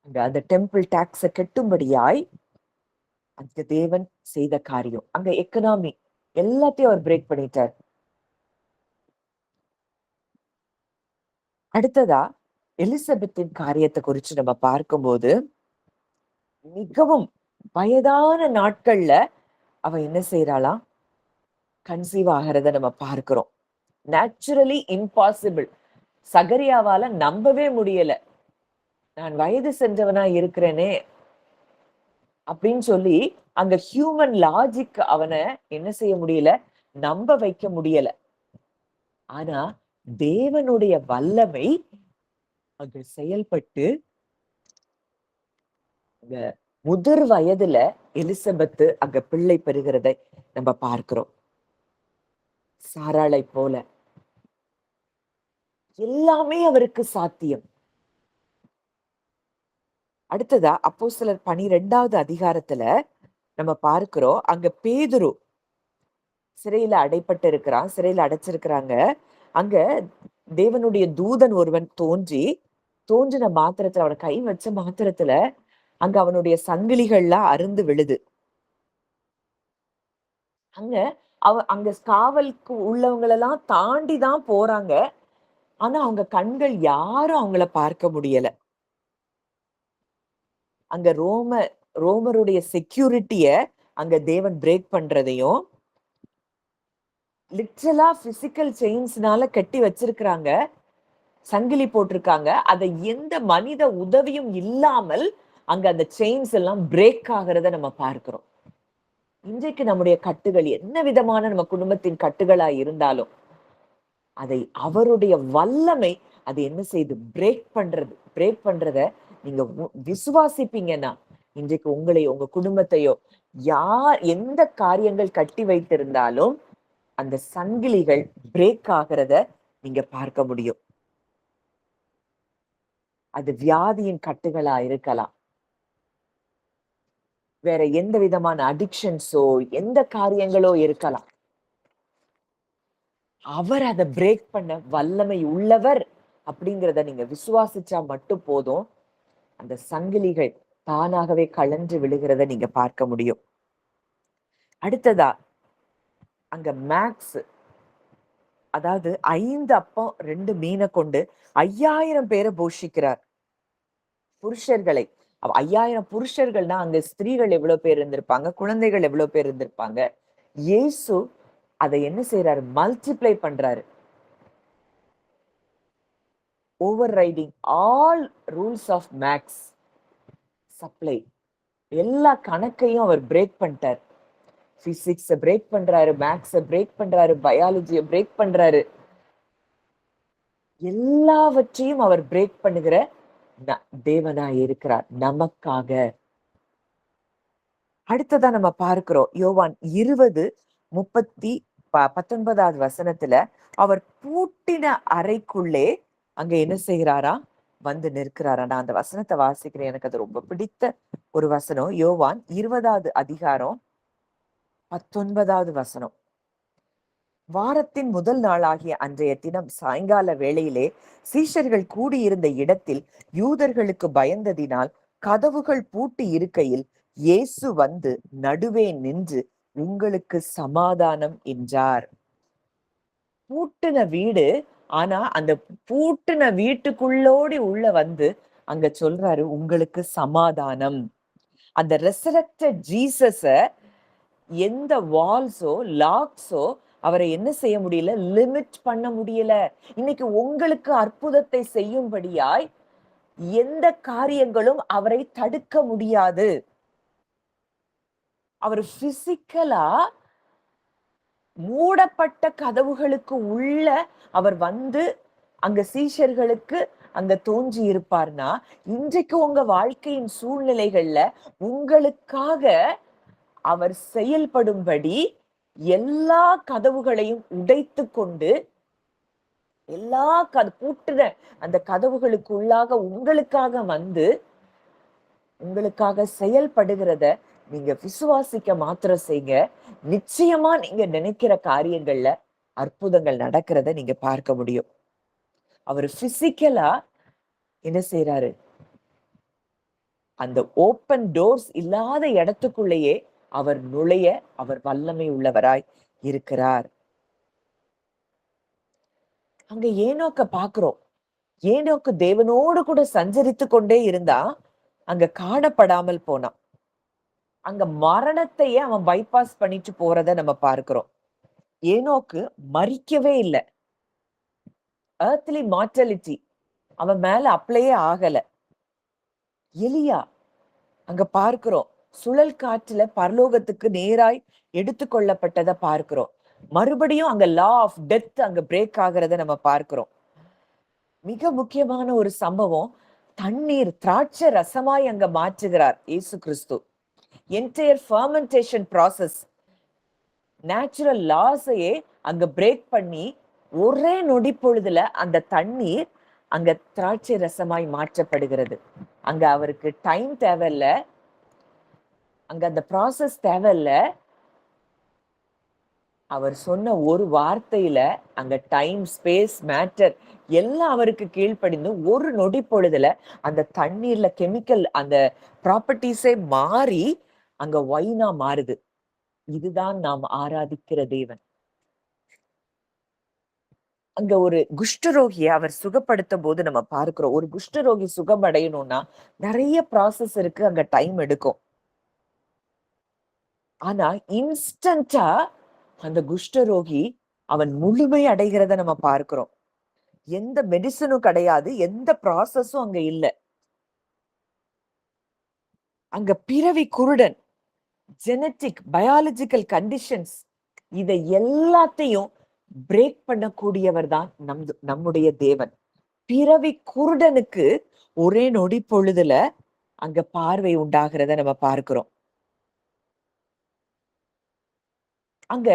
அந்த டெம்பிள் டாக்ஸ கெட்டும்படியாய் அந்த தேவன் செய்த காரியம். அங்க எக்கனாமி எல்லாத்தையும் அவர் பிரேக் பண்ணிட்டார். அடுத்ததா எலிசபெத்தின் காரியத்தை குறிச்சு நம்ம பார்க்கும்போது, மிகவும் வயதான நாட்கள்ல அவ என்ன செய்யறாளாம்? கன்சீவ் ஆகிறத நம்ம பார்க்கிறோம். Naturally impossible. சகரியாவால நம்பவே முடியல. நான் வயது சென்றவனா இருக்கிறேனே அப்படின்னு சொல்லி அங்க ஹியூமன் லாஜிக் அவனை என்ன செய்ய முடியல? நம்ப வைக்க முடியல. ஆனா தேவனுடைய வல்லமை அது செயல்பட்டு இந்த முதிர் வயதுல எலிசபெத்து அங்க பிள்ளை பெறுகிறதை நம்ம பார்க்கிறோம். சாராளை போல எல்லாமே அவருக்கு சாத்தியம். அடுத்ததா அப்போஸ்தலர் 12வது அதிகாரத்துல நம்ம பார்க்கிறோம், அங்க பேதுரு சிறையில அடைப்பட்டு இருக்கிறான், சிறையில அடைச்சிருக்கிறாங்க. அங்க தேவனுடைய தூதன் ஒருவன் தோன்றின மாத்திரத்துல, அவன கை வச்ச மாத்திரத்துல அங்க அவனுடைய சங்கிலிகள்லாம் அருந்து விழுது. அங்க அங்க காவலுக்கு உள்ளவங்களெல்லாம் தாண்டி தான் போறாங்க. ஆனா அவங்க கண்கள் யாரும் அவங்கள பார்க்க முடியல. அங்க ரோமருடைய செக்யூரிட்டிய அங்க தேவன் பிரேக் பண்றதையும், லிட்ரலா பிசிக்கல் செயின்ஸ்னால கட்டி வச்சிருக்கிறாங்க. சங்கிலி போட்டிருக்காங்க. அதை எந்த மனித உதவியும் இல்லாமல் அங்க அந்த செயின்ஸ் எல்லாம் பிரேக் ஆகிறத நம்ம பார்க்கிறோம். இன்றைக்கு நம்முடைய கட்டுகள் என்ன விதமான நம்ம குடும்பத்தின் கட்டுகளா இருந்தாலும் அதை அவருடைய வல்லமை அது என்ன செய்து பிரேக் பண்றத நீங்க விசுவாசிப்பீங்கன்னா, இன்றைக்கு உங்க குடும்பத்தையோ யார் எந்த காரியங்கள் கட்டி வைத்திருந்தாலும் அந்த சங்கிலிகள் பிரேக் ஆகிறத நீங்க பார்க்க முடியும். அது வியாதியின் கட்டுகளா இருக்கலாம், வேற எந்த விதமான அடிக்ஷன்ஸோ எந்த காரியங்களோ இருக்கலாம். அவர் அதை பிரேக் பண்ண வல்லமை உள்ளவர் அப்படிங்கிறத நீங்க விசுவாசிச்சா மட்டும் போதும். அந்த சங்கிலிகள் தானாகவே கழன்று விழுகிறத நீங்க பார்க்க முடியும். அடுத்ததா அங்க மேக்ஸ், அதாவது 5 அப்பம் 2 மீனை கொண்டு 5000 பேரை போஷிக்கிறார். புருஷர்களை 5000 புருஷர்கள்னா அங்க ஸ்திரீகள் எவ்வளவு பேர் இருந்திருப்பாங்க, குழந்தைகள் எவ்வளவு பேர் இருந்திருப்பாங்க. இயேசு அதை என்ன செய்யறாரு? மல்டிப்ளை பண்றாரு. Overriding all rules of maths supply, எல்லா கணக்கையும் அவர் பிரேக் பண்ணிட்டார். பிசிக்ஸ பிரேக் பண்றாரு, மேக்ஸ பிரேக் பண்றாரு, பயாலஜிய பிரேக் பண்றாரு. எல்லாவற்றையும் அவர் பிரேக் பண்ணுகிற தேவனாய் இருக்கிறார் நமக்காக. அடுத்ததா நம்ம பார்க்கிறோம் யோவான் 20:19வது வசனத்துல, அவர் பூட்டின அறைக்குள்ளே அங்க என்ன செய்கிறாரா? வந்து நிற்கிறாரா. நான் அந்த வசனத்தை வாசிக்கிறேன், எனக்கு அது ரொம்ப பிடித்த ஒரு வசனம். யோவான் 20வது அதிகாரம் 19வது வசனம். வாரத்தின் முதல் நாளாகிய அன்றைய தினம் சாயங்கால வேளையிலே சீஷர்கள் கூடியிருந்த இடத்தில் யூதர்களுக்கு பயந்ததினால் கதவுகள் பூட்டி இருக்கையில் இயேசு வந்து நடுவே நின்று உங்களுக்கு சமாதானம் என்றார். பூட்டின வீடு, ஆனா அந்த பூட்டின வீட்டுக்குள்ளோடி உள்ள வந்து அங்க சொல்றாரு உங்களுக்கு சமாதானம். அந்த ரெசரக்டட் ஜீசஸ எந்த வால்ஸோ லாக்ஸோ அவரை என்ன செய்ய முடியல? லிமிட் பண்ண முடியல. இன்னைக்கு உங்களுக்கு அற்புதத்தை செய்யும்படியாய் எந்த காரியங்களும் அவரை தடுக்க முடியாது. அவர் பிசிக்கலா மூடப்பட்ட கதவுகளுக்கு உள்ள அவர் வந்து அங்க சீஷர்களுக்கு அங்க தோன்றி இருப்பார்னா, இன்றைக்கு உங்க வாழ்க்கையின் சூழ்நிலைகள்ல உங்களுக்காக அவர் செயல்படும்படி எல்லா கதவுகளையும் உடைத்து கொண்டு எல்லா பூட்டுன அந்த கதவுகளுக்கு உள்ளாக உங்களுக்காக வந்து உங்களுக்காக செயல்படுகிறத நீங்க விசுவாசிக்க மாத்திரம் செய்யுங்க. நிச்சயமா நீங்க நினைக்கிற காரியங்கள்ல அற்புதங்கள் நடக்கிறத நீங்க பார்க்க முடியும். அவர் பிசிக்கலா என்ன செய்யறாரு? அந்த ஓப்பன் டோர்ஸ் இல்லாத இடத்துக்குள்ளேயே அவர் நுழைய அவர் வல்லமை உள்ளவராய் இருக்கிறார். அங்க ஏனோக்க பாக்குறோம். ஏனோக்கு தேவனோடு கூட சஞ்சரித்து கொண்டே இருந்தா அங்க காணப்படாமல் போனான். அங்க மரணத்தையே அவன் பைபாஸ் பண்ணிட்டு போறத நம்ம பார்க்கிறோம். ஏனோக்கு மறிக்கவே இல்லை. எர்த்லி மார்டாலிட்டி அவன் மேல அப்ளையே ஆகல. எலியா அங்க பார்க்கிறோம், சுழல் காற்றுல பரலோகத்துக்கு நேராய் எடுத்துக்கொள்ளப்பட்டதை பார்க்கிறோம். மறுபடியும் அங்க லா ஆஃப் டெத் அங்க பிரேக் ஆகிறத நம்ம பார்க்கிறோம். மிக முக்கியமான ஒரு சம்பவம், தண்ணீர் திராட்சை ரசமாய் அங்க மாற்றுகிறார் இயேசு கிறிஸ்து. என்டையர் ஃபெர்மென்டேஷன் ப்ராசஸ், நேச்சுரல் லாஸையே அங்க பிரேக் பண்ணி ஒரே நொடி பொழுதுல அந்த தண்ணீர் அங்க திராட்சை ரசமாய் மாற்றப்படுகிறது. அங்க அவருக்கு டைம் தேவையில்ல, அங்க அந்த ப்ராசஸ் தேவையில்ல. அவர் சொன்ன ஒரு வார்த்தையில அங்க டைம், ஸ்பேஸ், மேட்டர் எல்லாம் அவருக்கு கீழ்ப்படிந்து ஒரு நொடி பொழுதுல அந்த தண்ணீர்ல கெமிக்கல் அந்த ப்ராப்பர்ட்டிஸே மாறி அங்க ஒயினா மாறுது. இதுதான் நாம் ஆராதிக்கிற தேவன். அங்க ஒரு குஷ்டரோகிய அவர் சுகப்படுத்தும் போது நம்ம பார்க்கிறோம். ஒரு குஷ்டரோகி சுகம் அடையணும்னா நிறைய ப்ராசஸ் இருக்கு, அங்க டைம் எடுக்கும். ஆனா இன்ஸ்டன்டா அந்த குஷ்டரோகி அவன் முழுமை அடைகிறத நம்ம பார்க்கிறோம். எந்த மெடிசனும் கிடையாது, எந்த ப்ராசஸும் அங்க இல்ல. அங்க பிறவி குருடன், ஜெனட்டிக், பயாலஜிக்கல் கண்டிஷன்ஸ் இதை எல்லாத்தையும் பிரேக் பண்ணக்கூடியவர் தான் நம்முடைய தேவன். பிறவி குருடனுக்கு ஒரே நொடி பொழுதுல அங்க பார்வை உண்டாகிறத நம்ம பார்க்கிறோம். அங்க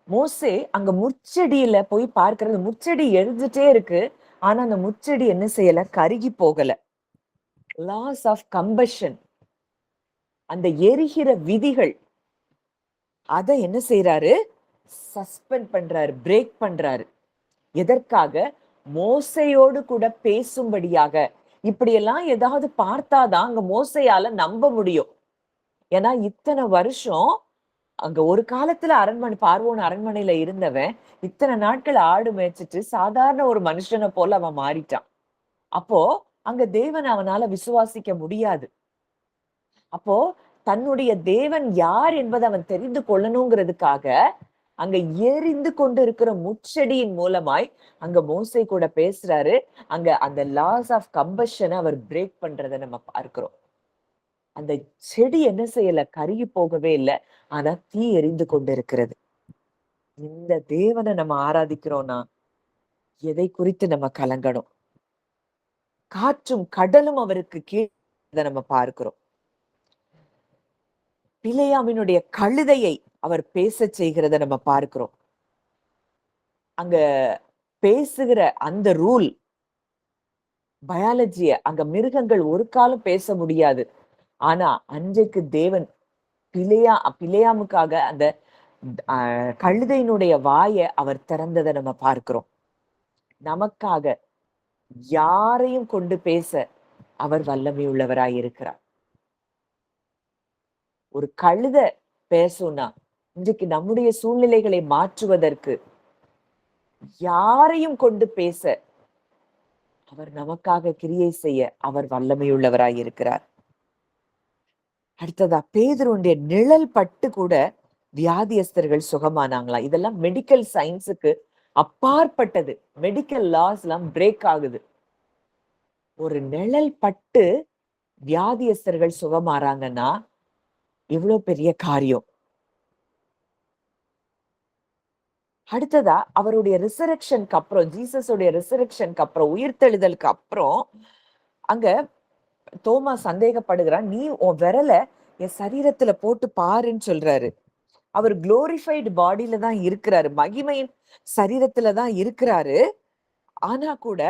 மோசே அங்க முச்செடியில போய் பார்க்கிறது, முச்செடி எரிஞ்சுட்டே இருக்கு. ஆனா அந்த முச்செடி என்ன செய்யல, கருகி போகல. லாஸ் ஆஃப் கம்பஷன், அந்த எரிகிற விதிகள், அத என்ன செய்யறாரு, சஸ்பெண்ட் பண்றாரு, பிரேக் பண்றாரு. எதற்காக? மோசையோடு கூட பேசும்படியாக. இப்படியெல்லாம் ஏதாவது பார்த்தாதான் அங்க மோசையால நம்ப முடியும். ஏன்னா இத்தனை வருஷம் அங்க ஒரு காலத்துல பார்வோன் அரண்மனையில இருந்தவன் இத்தனை நாட்கள் ஆடு மேய்ச்சிட்டு சாதாரண ஒரு மனுஷனை போல அவன் மாறிட்டான். அப்போ அங்க தேவன் அவனால விசுவாசிக்க முடியாது. அப்போ தன்னுடைய தேவன் யார் என்பதை அவன் தெரிந்து கொள்ளணுங்கிறதுக்காக அங்க எரிந்து கொண்டு இருக்கிற முச்செடியின் மூலமாய் அங்க மோசே கூட பேசுறாரு. அங்க அந்த லாஸ் ஆஃப் கம்பஷனை அவர் பிரேக் பண்றதை நம்ம பார்க்கிறோம். அந்த செடி என்ன செய்யல, கருகி போகவே இல்லை. ஆனா தீ எரிந்து கொண்டு இருக்கிறது. இந்த தேவனை நம்ம ஆராதிக்கிறோம்னா எதை குறித்து நம்ம கலங்கணும்? காற்றும் கடலும் அவருக்கு கீழே நம்ம பார்க்கிறோம். பிலேயாமினுடைய கழுதையை அவர் பேச செய்கிறத நம்ம பார்க்கிறோம். அங்க பேசுகிற அந்த ரூல் பயாலஜிய அங்க மிருகங்கள் ஒரு காலம் பேச முடியாது. ஆனா அன்றைக்கு தேவன் பிலேயாமுக்காக அந்த கழுதையினுடைய வாயை அவர் திறந்ததை நம்ம பார்க்கிறோம். நமக்காக யாரையும் கொண்டு பேச அவர் வல்லமை உள்ளவராய் இருக்கிறார். ஒரு கழுதை பேசும்னா இன்றைக்கு நம்முடைய சூழ்நிலைகளை மாற்றுவதற்கு யாரையும் கொண்டு பேச அவர் நமக்காக கிரியை செய்ய அவர் வல்லமையுள்ளவராய் இருக்கிறார். அடுத்ததா பேதுருடைய நிழல் பட்டு கூட வியாதியஸ்தர்கள் சுகமானாங்களா? இதெல்லாம் மெடிக்கல் சயின்ஸுக்கு அப்பாற்பட்டது. மெடிக்கல் லாஸ் எல்லாம் பிரேக் ஆகுது. ஒரு நிழல் பட்டு வியாதியஸ்தர்கள் சுகமாறாங்கன்னா எவ்வளவு பெரிய காரியம். அடுத்ததா அவருடைய ரிசரக்ஷனுக்கு அப்புறம், ஜீசஸுடைய ரிசரக்ஷனுக்கு அப்புறம், உயிர்த்தெழுதலுக்கு அப்புறம் அங்க தோமா சந்தேகப்படுகிறான். நீ உன் விரல என் சரீரத்துல போட்டு பாருன்னு சொல்றாரு. அவர் குளோரிஃபைடு பாடியில தான் இருக்கிறாரு, மகிமையின் சரீரத்துல தான் இருக்கிறாரு. ஆனா கூட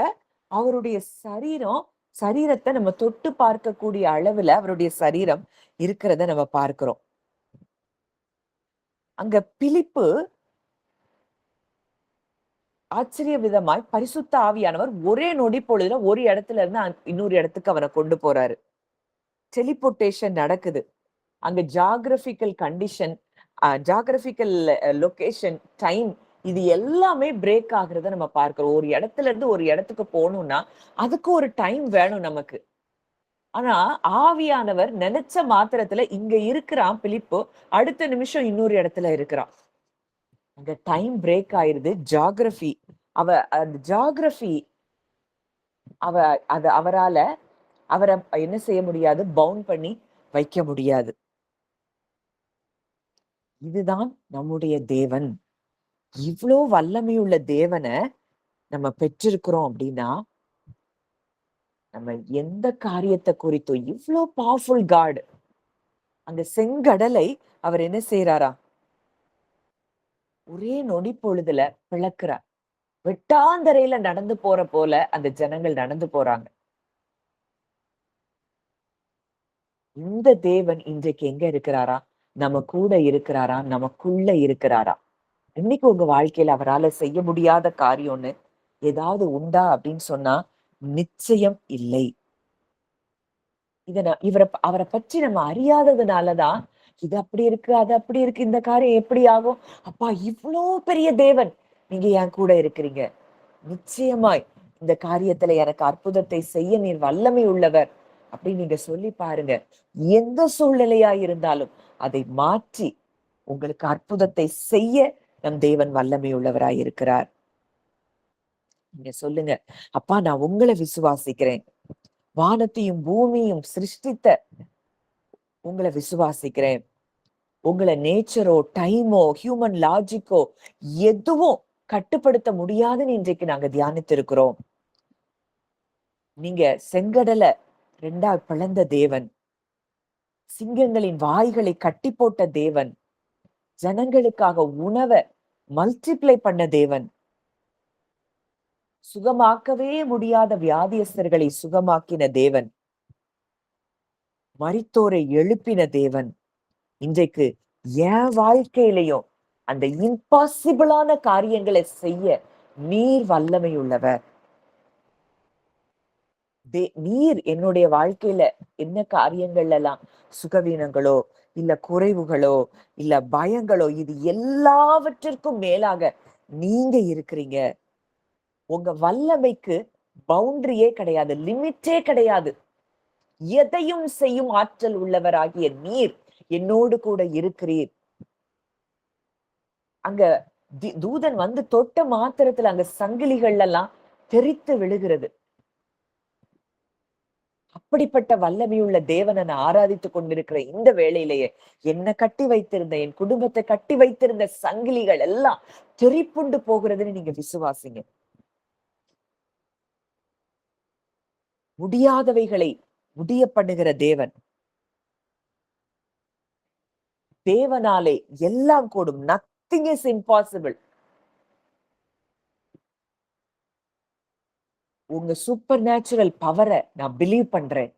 அவருடைய சரீரத்தை நம்ம தொட்டு பார்க்கக்கூடிய அளவுல அவருடைய சரீரம் இருக்கிறத நம்ம பார்க்கிறோம். அங்க பிலிப்பு ஆச்சரிய விதமாய் பரிசுத்த ஆவியானவர் ஒரே நொடி பொழுதுல ஒரு இடத்துல இருந்து இன்னொரு இடத்துக்கு அவனை கொண்டு போறாரு. டெலிபோர்டேஷன் நடக்குது. அங்க geographical condition, geographical location, time இது எல்லாமே பிரேக் ஆகுறத நம்ம பார்க்கிறோம். ஒரு இடத்துல இருந்து ஒரு இடத்துக்கு போகணும்னா அதுக்கு ஒரு டைம் வேணும் நமக்கு. ஆனா ஆவியானவர் நினைச்ச மாத்திரத்துல இங்க இருக்கிறான் பிலிப்பு, அடுத்த நிமிஷம் இன்னொரு இடத்துல இருக்கிறான். அங்க டைம் பிரேக் ஆயிருது. ஜியோகிராபி அந்த ஜியோகிராபி அவரால அவரை என்ன செய்ய முடியாது, பவுண்ட் பண்ணி வைக்க முடியாது. இதுதான் நம்முடைய தேவன். இவ்வளோ வல்லமையுள்ள தேவனை நம்ம பெற்றிருக்கிறோம் அப்படின்னா நம்ம எந்த காரியத்தை குறித்தும் இவ்ளோ பவர்ஃபுல் காட் அங்க செங்கடலை அவர் என்ன செய்யறாரா? ஒரே நொடி பொழுதுல பிளக்குறார். வெட்டாந்தரையில நடந்து போற போல அந்த ஜனங்கள் நடந்து போறாங்க. இந்த தேவன் இன்றைக்கு எங்க இருக்கிறாரா? நம்ம கூட இருக்கிறாரா? நமக்குள்ள இருக்கிறாரா? இன்னைக்கு உங்க வாழ்க்கையில அவரால செய்ய முடியாத காரியம்னு ஏதாவது உண்டா அப்படின்னு சொன்னா, நிச்சயம் இல்லை. அவரை பற்றி நம்ம அறியாததுனாலதான், இது அப்படி இருக்கு, அது அப்படி இருக்கு, இந்த காரியம் எப்படி ஆகும்? அப்பா இவ்ளோ பெரிய தேவன், நீங்க என் கூட இருக்கிறீங்க. நிச்சயமாய் இந்த காரியத்துல எனக்கு அற்புதத்தை செய்ய நீர் வல்லமை உள்ளவர் அப்படின்னு நீங்க சொல்லி பாருங்க. எந்த சூழ்நிலையா இருந்தாலும் அதை மாற்றி உங்களுக்கு அற்புதத்தை செய்ய நம் தேவன் வல்லமை உள்ளவராய் இருக்கிறார். நீங்க சொல்லுங்க, அப்பா நான் உங்களை விசுவாசிக்கிறேன். வானத்தையும் பூமியும் சிருஷ்டித்த உங்களை விசுவாசிக்கிறேன். உங்களை நேச்சரோ, டைமோ, ஹியூமன் லாஜிக்கோ எதுவும் கட்டுப்படுத்த முடியாதுன்னு இன்றைக்கு நாங்க தியானித்திருக்கிறோம். நீங்க செங்கடல 2ஆ பிளந்த தேவன். சிங்கங்களின் வாய்களை கட்டி போட்ட தேவன். ஜனங்களுக்காக உணவை மல்டிப்ளை பண்ண தேவன். சுகமாக்கவே முடியாத வியாதியஸ்தர்களை சுகமாக்கின தேவன். மரித்தோரை எழுப்பின தேவன். இன்றைக்கு என் வாழ்க்கையிலையும் அந்த இம்பாசிபிளான காரியங்களை செய்ய நீர் வல்லமை உள்ளவர். நீர் என்னுடைய வாழ்க்கையில என்ன காரியங்கள் எல்லாம் சுகவீனங்களோ, இல்ல குறைவுகளோ, இல்ல பயங்களோ, இது எல்லாவற்றிற்கும் மேலாக நீங்க இருக்கிறீங்க. உங்க வல்லமைக்கு பவுண்டரியே கிடையாது, லிமிட்டே கிடையாது. எதையும் செய்யும் ஆற்றல் உள்ளவராகிய நீர் என்னோடு கூட இருக்கிறீர். அங்க தூதன் வந்து தொட்ட மாத்திரத்துல அங்க சங்கிலிகள் எல்லாம் தெரித்து விழுகிறது. அப்படிப்பட்ட வல்லமையுள்ள தேவனை நான் ஆராதித்துக் கொண்டிருக்கிற இந்த வேளையிலேயே என்ன கட்டி வைத்திருந்த, என் குடும்பத்தை கட்டி வைத்திருந்த சங்கிலிகள் எல்லாம் தெரிப்புண்டு போகிறதுன்னு நீங்க விசுவாசிங்க. முடியாதவைகளை முடிய பண்ணுகிற தேவன். தேவனாலே எல்லாம் கூடும். Nothing is impossible. உங்க சூப்பர் நேச்சுரல் பவரை நான் பிலீவ் பண்றேன்.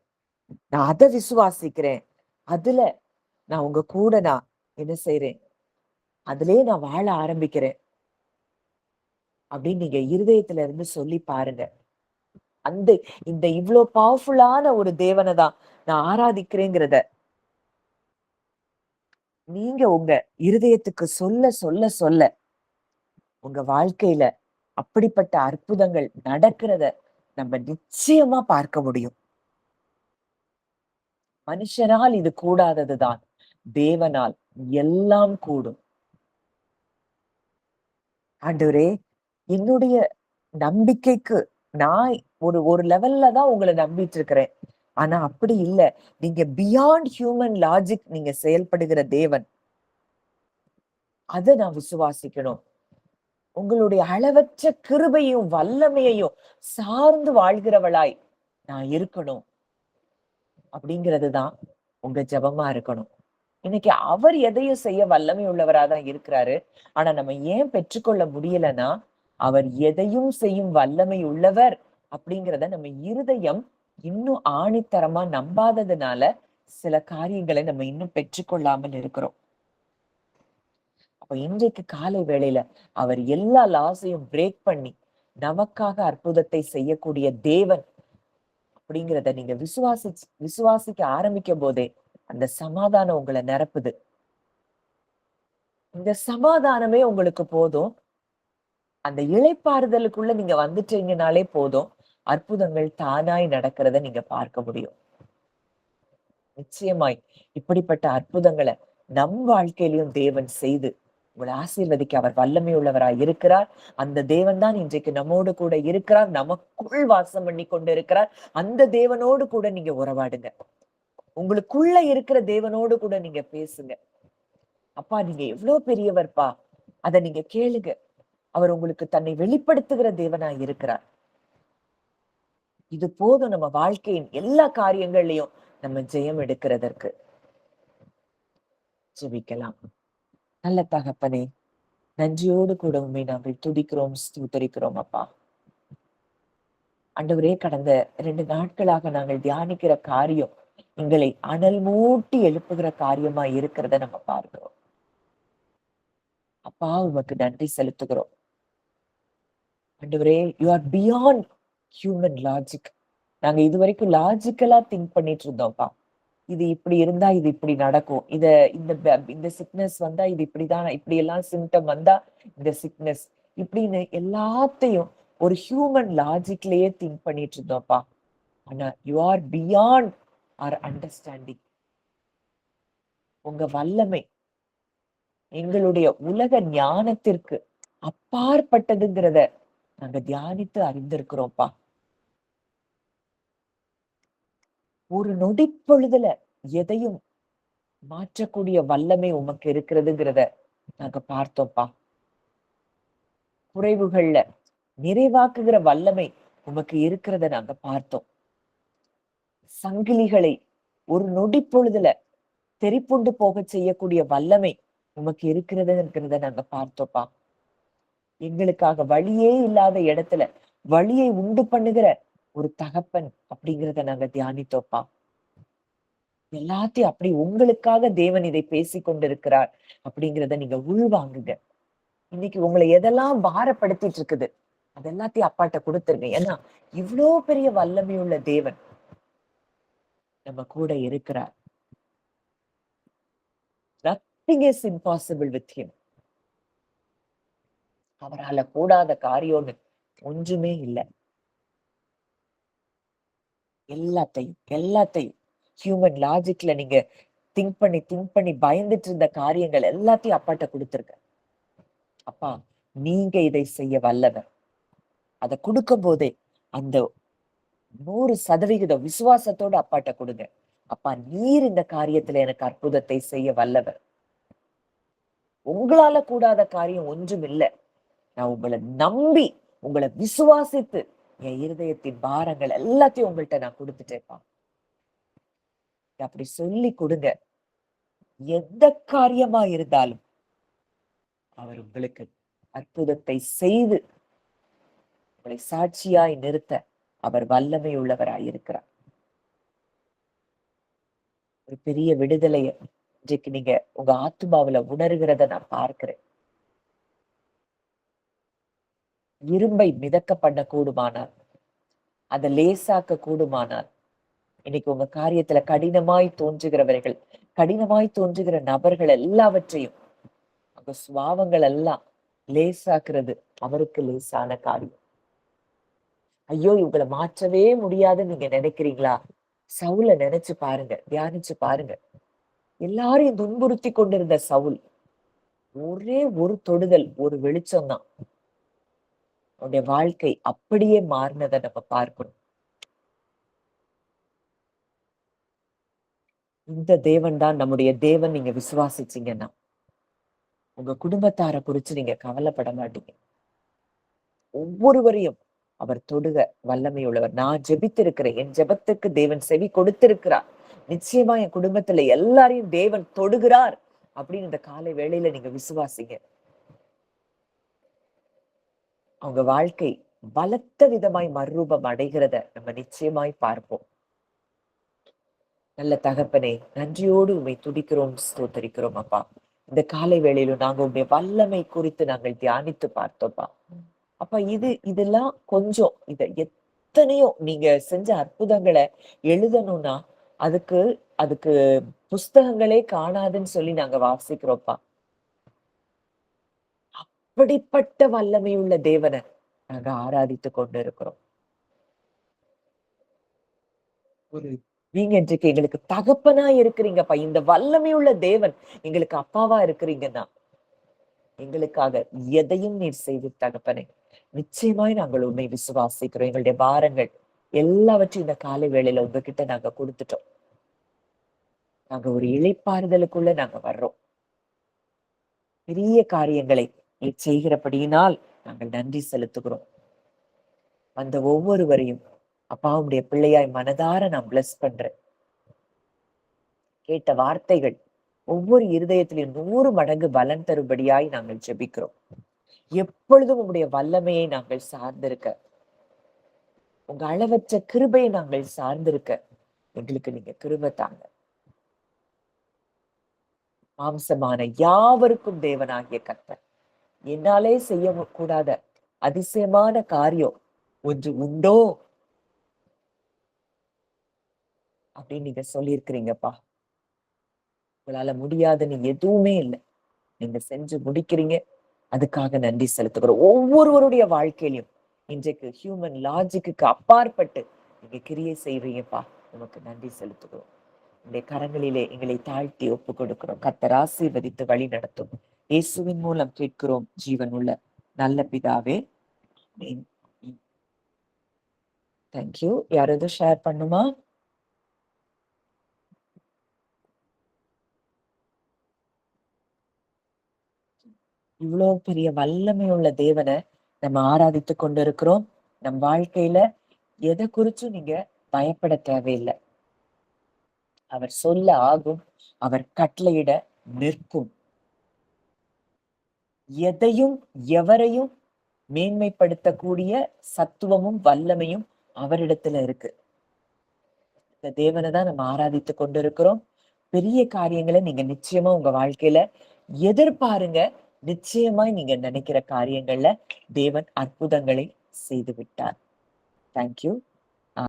நான் அதை விசுவாசிக்கிறேன். அதுல நான் உங்க கூட நான் என்ன செய்றேன்? அதுலயே நான் வாழ ஆரம்பிக்கிறேன் அப்படின்னு நீங்க இருதயத்துல இருந்து சொல்லி பாருங்க. அந்த இந்த இவ்ளோ பவர்ஃபுல்லான ஒரு தேவனை தான் நான் ஆராதிக்கிறேங்கிறத நீங்க உங்க இருதயத்துக்கு சொல்ல சொல்ல சொல்ல உங்க வாழ்க்கையில அப்படிப்பட்ட அற்புதங்கள் நடக்கிறத நம்ம நிச்சயமா பார்க்க முடியும். மனுஷனால் இது கூடாததுதான், தேவனால் எல்லாம் கூடும். ஆண்டவரே, என்னுடைய நம்பிக்கைக்கு நான் ஒரு ஒரு லெவல்ல தான் உங்களை நம்பிட்டு இருக்கிறேன். ஆனா அப்படி இல்ல. நீங்க பியாண்ட் ஹியூமன் லாஜிக் நீங்க செயல்படுகிற தேவன். அத நான் விசுவாசிக்கணும். உங்களுடைய அளவற்ற கிருபையும் வல்லமையையும் சார்ந்து வாழ்கிறவளாய் நான் இருக்கணும் அப்படிங்கிறதுதான் உங்க ஜெபமா இருக்கணும். இன்னைக்கு அவர் எதையும் செய்ய வல்லமை உள்ளவராதான் இருக்கிறாரு. ஆனா நம்ம ஏன் பெற்றுக்கொள்ள முடியலன்னா, அவர் எதையும் செய்யும் வல்லமை உள்ளவர் அப்படிங்கிறத நம்ம இருதயம் இன்னும் ஆணித்தரமா நம்பாததுனால சில காரியங்களை நம்ம இன்னும் பெற்றுக்கொள்ளாமல் இருக்கிறோம். அப்ப இன்றைக்கு காலை வேளையில அவர் எல்லா லாஸையும் பிரேக் பண்ணி நமக்காக அற்புதத்தை செய்யக்கூடிய தேவன் அப்படிங்கிறத நீங்க விசுவாசிக்க ஆரம்பிக்கும் போதே அந்த சமாதானம் உங்களை நிரப்புது. இந்த சமாதானமே உங்களுக்கு போதும். அந்த இளைப்பாறுதலுக்குள்ள நீங்க வந்துட்டீங்கனாலே போதும். அற்புதங்கள் தானாய் நடக்கிறத நீங்க பார்க்க முடியும். நிச்சயமாய் இப்படிப்பட்ட அற்புதங்களை நம் வாழ்க்கையிலும் தேவன் செய்து உங்களை ஆசீர்வதிக்க அவர் வல்லமை உள்ளவராய் இருக்கிறார். அந்த தேவன் தான் இன்றைக்கு நம்மோடு கூட இருக்கிறார். நமக்குள் வாசம் பண்ணி கொண்டு இருக்கிறார். அந்த தேவனோடு கூட நீங்க உறவாடுங்க. உங்களுக்குள்ள இருக்கிற தேவனோடு கூட நீங்க பேசுங்க. அப்பா நீங்க எவ்வளவு பெரியவர்ப்பா, அத நீங்க கேளுங்க. அவர் உங்களுக்கு தன்னை வெளிப்படுத்துகிற தேவனாய் இருக்கிறார். இது போதும் நம்ம வாழ்க்கையின் எல்லா காரியங்கள்லயும் நம்ம ஜெயம் எடுக்கிறதற்கு. ஜெபிக்கலாம். நல்ல தகப்பனே, நன்றியோடு கூட உண்மை நாங்கள் துதிக்கிறோம், ஸ்தோத்தரிக்கிறோம் அப்பா. ஆண்டவரே, கடந்த 2 நாட்களாக நாங்கள் தியானிக்கிற காரியம் எங்களை அனல் மூட்டி எழுப்புகிற காரியமா இருக்கிறத நம்ம பார்க்கிறோம். அப்பா, உமக்கு நன்றி செலுத்துகிறோம். ஆண்டவரே, you are beyond human logic. நாங்க இதுவரைக்கும் லாஜிக்கலா திங்க் பண்ணிட்டு இருந்தோம்ப்பா. இது இப்படி இருந்தா இது இப்படி நடக்கும். இந்த சிக்னஸ் வந்தா இது இப்படிதான், இப்படி எல்லாம் சிம்டம் வந்தா இந்த சிக்னஸ், இப்படின்னு எல்லாத்தையும் ஒரு ஹியூமன் லாஜிக்லயே திங்க் பண்ணிட்டு இருந்தோம்ப்பா. ஆனா you are beyond our understanding. உங்க வல்லமை எங்களுடைய உலக ஞானத்திற்கு அப்பாற்பட்டதுங்கிறத நாங்க தியானித்து அறிந்திருக்கிறோம்ப்பா. ஒரு நொடி பொழுதுல எதையும் மாற்றக்கூடிய வல்லமை உமக்கு இருக்கிறதுங்கிறத நாங்க பார்த்தோம்ப்பா. குறைவுகள்ல நிறைவாக்குகிற வல்லமை உமக்கு இருக்கிறத நாங்க பார்த்தோம். சங்கிலிகளை ஒரு நொடி பொழுதுல தெரிப்புண்டு போக செய்யக்கூடிய வல்லமை உமக்கு இருக்கிறதுங்கிறத நாங்க பார்த்தோம்ப்பா. எங்களுக்காக வழியே இல்லாத இடத்துல வழியை உண்டு பண்ணுகிற ஒரு தகப்பன் அப்படிங்கிறத நாங்க தியானித்தோப்பா. எல்லாத்தையும் அப்படி உங்களுக்காக தேவன் இதை பேசிக் கொண்டிருக்கிறார் அப்படிங்கிறத நீங்க உள்வாங்குங்க. இன்னைக்கு உங்களை எதெல்லாம் பாரப்படுத்திட்டு இருக்குது அது எல்லாத்தையும் அப்பாட்ட கொடுத்துருங்க. ஏன்னா இவ்வளோ பெரிய வல்லமையுள்ள தேவன் நம்ம கூட இருக்கிறார். Nothing is impossible with him. அவரால கூடாத காரியம்னு ஒன்றுமே இல்லை. எல்லாத்தையும் ஹியூமன் லாஜிக்ல நீங்க திங்க் பண்ணி பயந்துட்டு இருந்த காரியங்கள் எல்லாத்தையும் அப்பாட்ட கொடுத்துருக்க. அப்பா, நீங்க இதை செய்ய வல்லவர். அதை கொடுக்கும் போதே அந்த 100% விசுவாசத்தோட அப்பாட்ட கொடுங்க. அப்பா, நீர் இந்த காரியத்துல எனக்கு அற்புதத்தை செய்ய வல்லவர். உங்களால கூடாத காரியம் ஒன்றும் இல்லை. நான் உங்களை நம்பி உங்களை விசுவாசித்து என் இருதயத்தின் பாரங்கள் எல்லாத்தையும் உங்கள்கிட்ட நான் கொடுத்துட்டேன்ப்பா. அப்படி சொல்லி கொடுங்க. எந்த காரியமா இருந்தாலும் அவர் உங்களுக்கு அற்புதத்தை செய்து உங்களை சாட்சியாய் நிறுத்த அவர் வல்லமை உள்ளவராய் இருக்கிறார். ஒரு பெரிய விடுதலைய இன்றைக்கு நீங்க உங்க ஆத்துமாவுல உணர்கிறத நான் பார்க்கிறேன். இரும்பை மிதக்க பண்ண கூடுமானால், அதை லேசாக்க கூடுமானால், இன்னைக்கு உங்க காரியத்துல கடினமாய் தோன்றுகிற நபர்கள் எல்லாவற்றையும் உங்க சுபாவங்கள் எல்லாம் லேசாக்குறது அவருக்கு லேசான காரியம். ஐயோ, இவங்களை மாற்றவே முடியாதுன்னு நீங்க நினைக்கிறீங்களா? சவுல நினைச்சு பாருங்க, தியானிச்சு பாருங்க. எல்லாரையும் துன்புறுத்தி கொண்டிருந்த சவுல் ஒரே ஒரு தொடுதல், ஒரு வெளிச்சம் தான் அவனுடைய வாழ்க்கை அப்படியே மாறினதை நம்ம பார்க்கணும். இந்த தேவன் தான் நம்முடைய தேவன். நீங்க விசுவாசிச்சீங்கன்னா உங்க குடும்பத்தாரை குறிச்சு நீங்க கவலைப்பட மாட்டீங்க. ஒவ்வொருவரையும் அவர் தொடுக வல்லமை உள்ளவர். நான் ஜெபித்திருக்கிறேன், என் ஜெபத்துக்கு தேவன் செவி கொடுத்திருக்கிறார். நிச்சயமா என் குடும்பத்துல எல்லாரையும் தேவன் தொடுகிறார் அப்படின்னு இந்த காலை வேளையில நீங்க விசுவாசிங்க. அவங்க வாழ்க்கை பலத்த விதமாய் மறுரூபம் அடைகிறத நம்ம நிச்சயமாய் பார்ப்போம். நல்ல தகப்பனே, நன்றியோடு உண்மை துதிக்கிறோம், ஸ்தோத்தரிக்கிறோம் அப்பா. இந்த காலை வேளையிலும் நாங்க உங்களுடைய வல்லமை குறித்து நாங்கள் தியானித்து பார்த்தோம்ப்பா. அப்ப இதெல்லாம் கொஞ்சம் எத்தனையோ நீங்க செஞ்ச அற்புதங்களை எழுதணும்னா அதுக்கு அதுக்கு புஸ்தகங்களே காணாதுன்னு சொல்லி நாங்க வாசிக்கிறோம்ப்பா. அப்படிப்பட்ட வல்லமை உள்ள தேவனை நாங்க ஆராதித்து கொண்டு இருக்கிறோம். நீங்க இன்றைக்கு எங்களுக்கு தகப்பனா இருக்கிறீங்கப்பா. இந்த வல்லமை உள்ள தேவன் எங்களுக்கு அப்பாவா இருக்கிறீங்கன்னா எங்களுக்காக எதையும் நீர் செய்து தகப்பனே. நிச்சயமாய் நாங்கள் உண்மை விசுவாசிக்கிறோம். எங்களுடைய பாரங்கள் எல்லாவற்றையும் இந்த காலை வேளையில உங்ககிட்ட நாங்க கொடுத்துட்டோம். நாங்க ஒரு இளைப்பாறுதலுக்குள்ள நாங்க வர்றோம். பெரிய காரியங்களை நீ செய்கிறபடியினால் நாங்கள் நன்றி செலுத்துகிறோம். அந்த ஒவ்வொருவரையும் அப்பா, உடைய பிள்ளையாய் மனதார நான் பிளஸ் பண்றேன். கேட்ட வார்த்தைகள் ஒவ்வொரு இருதயத்திலும் 100 மடங்கு பலன் தரும்படியாய் நாங்கள் ஜெபிக்கிறோம். எப்பொழுதும் உங்களுடைய வல்லமையை நாங்கள் சார்ந்திருக்க, உங்க அளவற்ற கிருபையை நாங்கள் சார்ந்திருக்க எங்களுக்கு நீங்க கிருபை தாங்க. மாம்சமான யாவருக்கும் தேவனாகிய கர்த்தர், என்னாலே செய்ய கூடாத அதிசயமான காரியம் ஒன்று உண்டோ அப்படின்னு நீங்க சொல்லியிருக்கிறீங்கப்பா. உங்களால முடியாதுன்னு எதுவுமே இல்லை. நீங்க செஞ்சு முடிக்கிறீங்க. அதுக்காக நன்றி செலுத்துகிறோம். ஒவ்வொருவருடைய வாழ்க்கையிலும் இன்றைக்கு ஹியூமன் லாஜிக்கு அப்பாற்பட்டு நீங்க கிரியை செய்வீங்கப்பா. உமக்கு நன்றி செலுத்துகிறோம். உங்களுடைய கரங்களிலே எங்களை தாழ்த்தி ஒப்பு கொடுக்கிறோம். கர்த்தர் ஆசீர்வதித்து வழி நடத்தும். இயேசுவின் மூலம் கேட்கிறோம் ஜீவன் உள்ள நல்ல பிதாவே. தேங்க்யூ. யாராவது ஷேர் பண்ணுமா? இவ்வளவு பெரிய வல்லமை உள்ள தேவனை நம்ம ஆராதித்து கொண்டிருக்கிறோம். நம் வாழ்க்கையில எதை குறிச்சும் நீங்க பயப்பட தேவையில்லை. அவர் சொல்ல ஆகும், அவர் கட்டளையிட நிற்கும். எதையும் எவரையும் மேன்மைப்படுத்தக்கூடிய சத்துவமும் வல்லமையும் அவரிடத்துல இருக்கு. இந்த தேவனை தான் நம்ம ஆராதித்து கொண்டிருக்கிறோம். பெரிய காரியங்களை நீங்க நிச்சயமா உங்க வாழ்க்கையில எதிர்பாருங்க. நிச்சயமாய் நீங்க நினைக்கிற காரியங்கள்ல தேவன் அற்புதங்களை செய்து விட்டார். தேங்க்யூ.